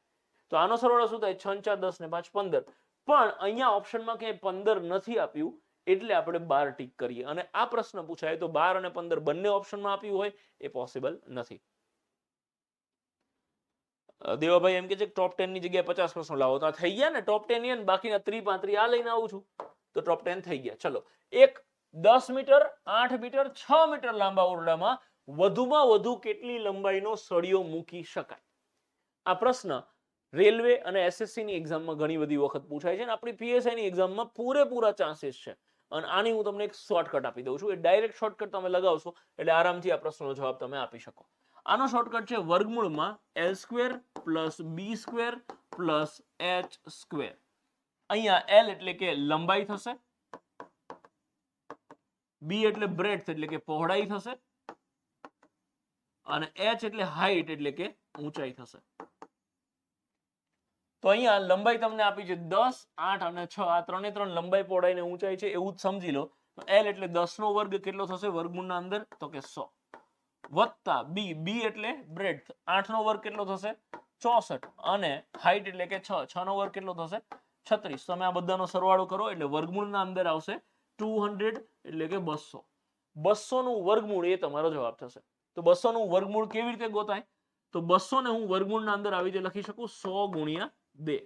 તો આનો સરવાળો શું થાય? 6 4 10 ને 5 15. પણ અહીંયા ઓપ્શનમાં ક્યાંય 15 નથી આપ્યું એટલે આપણે 12 ટીક કરીએ. અને આ પ્રશ્ન પૂછાય તો 12 અને 15 બંને ઓપ્શનમાં આપ્યું હોય એ પોસિબલ નથી. દેવાભાઈ એમ કે છે ટોપ 10 ની જગ્યાએ 50 પ્રશ્નો લાવો. તો આ થઈ ગયા ને ટોપ 10 ને બાકીના 30 35 આ લઈને આવું છું તો ટોપ 10 થઈ ગયા. ચલો, એક 10 મીટર 8 મીટર 6 મીટર લાંબા ઓરડામાં વધુમાં વધુ કેટલી લંબાઈનો સળિયો મૂકી શકાય? આ પ્રશ્ન રેલવે અને એસએસસી ની એક્ઝામમાં ઘણી બધી વખત પૂછાય છે અને આપણી પીએસઆઈ ની એક્ઝામમાં પૂરેપૂરા ચાન્સીસ છે. અને આની હું તમને એક શોર્ટકટ આપી દઉં છું. એ ડાયરેક્ટ શોર્ટકટ તમે લગાવશો એટલે આરામથી આ પ્રશ્નનો જવાબ તમે આપી શકો. આનો શોર્ટકટ છે વર્ગમૂળમાં l² + b² + h². અહીંયા l એટલે કે લંબાઈ થશે, b એટલે બ્રેડથ એટલે કે પહોળાઈ થશે અને h એટલે હાઈટ એટલે કે ઊંચાઈ થશે. તો અહીંયા લંબાઈ તમને આપી છે 10 8 અને 6. આ ત્રણે ત્રણ લંબાઈ પહોળાઈ ને ઊંચાઈ છે એવું જ સમજી લો. l એટલે 10 નો વર્ગ કેટલો થશે વર્ગમૂળના અંદર? તો કે 100 વત્તા b એટલે બ્રેડથ 8 નો વર્ગ કેટલો થશે? 64 અને હાઈટ એટલે કે 6 નો વર્ગ કેટલો થશે? 36. તમે આ બધાનો સરવાળો કરો એટલે વર્ગમૂળના અંદર આવશે 200 એટલે કે 200. 200 નું વર્ગમૂળ એ તમારો જવાબ થશે. તો 200 નું વર્ગમૂળ કેવી રીતે ગોતાય? તો 200 ને હું વર્ગમૂળના અંદર આવી રીતે લખી શકું 100 × 2.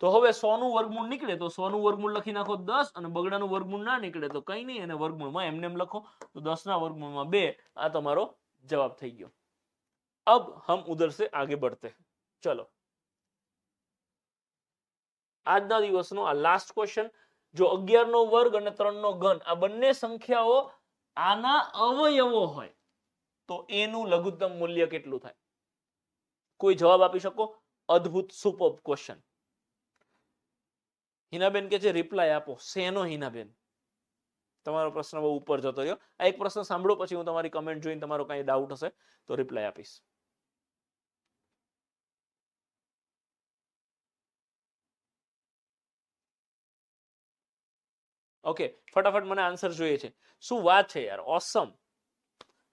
તો હવે 100 નું વર્ગમૂળ નીકળે તો 100 નું વર્ગમૂળ લખી નાખો 10 અને બગડાનું વર્ગમૂળ ના નીકળે તો કંઈ નહીં અને વર્ગમૂળમાં એમને એમ લખો તો 10 ના વર્ગમૂળમાં 2. આ તમારો જવાબ થઈ ગયો. अब हम उधर से आगे बढ़ते हैं. चलो, આજના દિવસનો આ લાસ્ટ ક્વેશ્ચન. જો 11 નો વર્ગ અને 3 નો ઘન આ બંને સંખ્યાઓ આના અવયવો હોય તો એનું લઘુત્તમ મૂલ્ય કેટલું થાય? કોઈ જવાબ આપી શકો? અદ્ભુત સુપર્બ ક્વેશ્ચન. હિનાબેન કે છે રિપ્લાય આપો. શેનો હિનાબેન? તમારો પ્રશ્ન બહુ ઉપર જતો રહ્યો. આ એક પ્રશ્ન સાંભળો પછી હું તમારી કમેન્ટ જોઈને તમારો કઈ ડાઉટ હશે તો રિપ્લાય આપીશ. ઓકે, ફટાફટ મને આન્સર જોઈએ છે. શું વાત છે યાર, ઓસમ.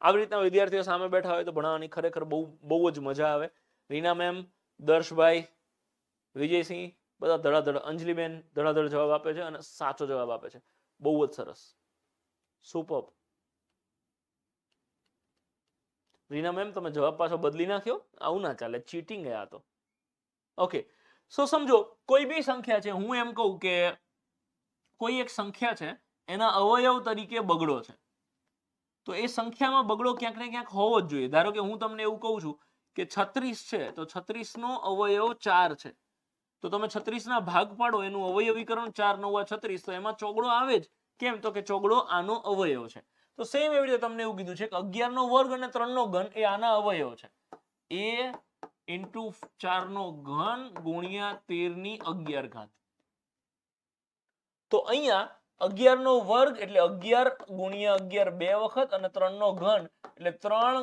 આવી રીતના વિદ્યાર્થીઓ સામે બેઠા હોય તો ભણાવવાની ખરેખર બહુ જ મજા આવે. રીના મેમ, દર્શભાઈ, વિજયસિંહ બધા ધડાધડ, અંજલિબેન ધડાધડ જવાબ આપે છે અને સાચો જવાબ આપે છે. બહુ જ સરસ, સુપર. રીના મેમ તમે જવાબ પાછો બદલી નાખ્યો, આવું ના ચાલે, ચીટિંગ હે આ તો. ઓકે, સો સમજો કોઈ બી સંખ્યા છે, હું એમ કહું કે કોઈ એક સંખ્યા છે એના અવયવ તરીકે બગડો છે તો એ સંખ્યામાં બગડો ક્યાંક ને ક્યાંક હોવો જ જોઈએ. ધારો કે હું તમને એવું કહું છું કે 36 છે તો 36 નો અવયવ 4 છે તો તમે 36 ના ભાગ પાડો એનું અવયવીકરણ 4 9 36 તો એમાં ચોગડો આવે જ. કેમ? તો કે ચોગડો આનો અવયવ છે. તો સેમ એવી રીતે તમને એવું કીધું છે કે 11 નો વર્ગ અને 3 નો ઘન એ આના અવયવ છે. a × 4 નો ઘન ગુણ્યા 13 ની 11 ઘાત. તો અહીંયા 11 નો વર્ગ એટલે 11 × 11 બે વખત અને 3 નો ઘન એટલે 3 ×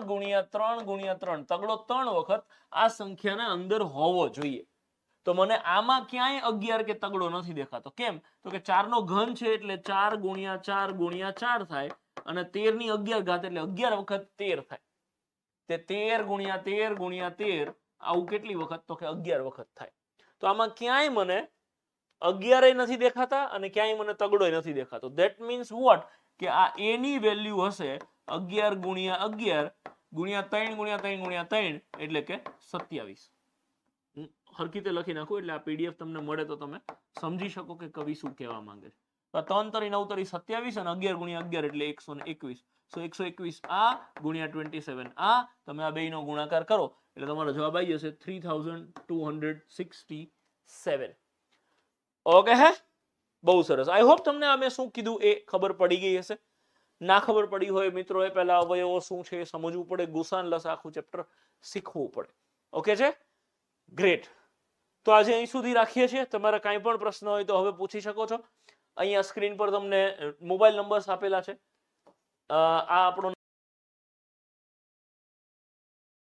3 × 3 તગડો 3 વખત આ સંખ્યાના અંદર હોવો જોઈએ. તો મને આમાં ક્યાંય 11 કે તગડો નથી દેખાતો. કેમ? તો કે 4 નો ઘન છે એટલે 4 × 4 × 4 થાય અને 13 ની 11 ઘાત એટલે 11 વખત 13 થાય. તે 13 × 13 × 13 આવું કેટલી વખત? તો કે 11 વખત થાય. તો આમાં ક્યાંય મને 11 નથી દેખાતા અને ક્યાંય મને તગડો નથી દેખાતો. That means what? કે આ a ની વેલ્યુ હશે 11 × 11 × 3 × 3 × 3 એટલે કે 27. હરખી રીતે લખી નાખો એટલે આ પીડીએફ તમને મળે તો તમે સમજી શકો કે કવિ શું કહેવા માંગે છે. 3 તરી 9 તરી 27 અને 11 × 11 એટલે 121. સો 121 આ ગુણ્યા 27 આ તમે આ બેયનો ગુણાકાર કરો એટલે તમારો જવાબ આવી જશે 3267. ઓકે હે, બહુ સરસ. આઈ હોપ તમને આ મેં શું કીધું એ ખબર પડી ગઈ હશે. ના ખબર પડી હોય મિત્રો એ પહેલા અવયવો શું છે સમજવું પડે, ગુસાન લસા આખું ચેપ્ટર શીખવું પડે. ઓકે છે? ગ્રેટ. તો આજે અહીં સુધી રાખીએ છીએ. તમારા કાંઈ પણ પ્રશ્ન હોય તો હવે પૂછી શકો છો. અહીંયા સ્ક્રીન પર તમને મોબાઈલ નંબર્સ આપેલા છે. આ આપણો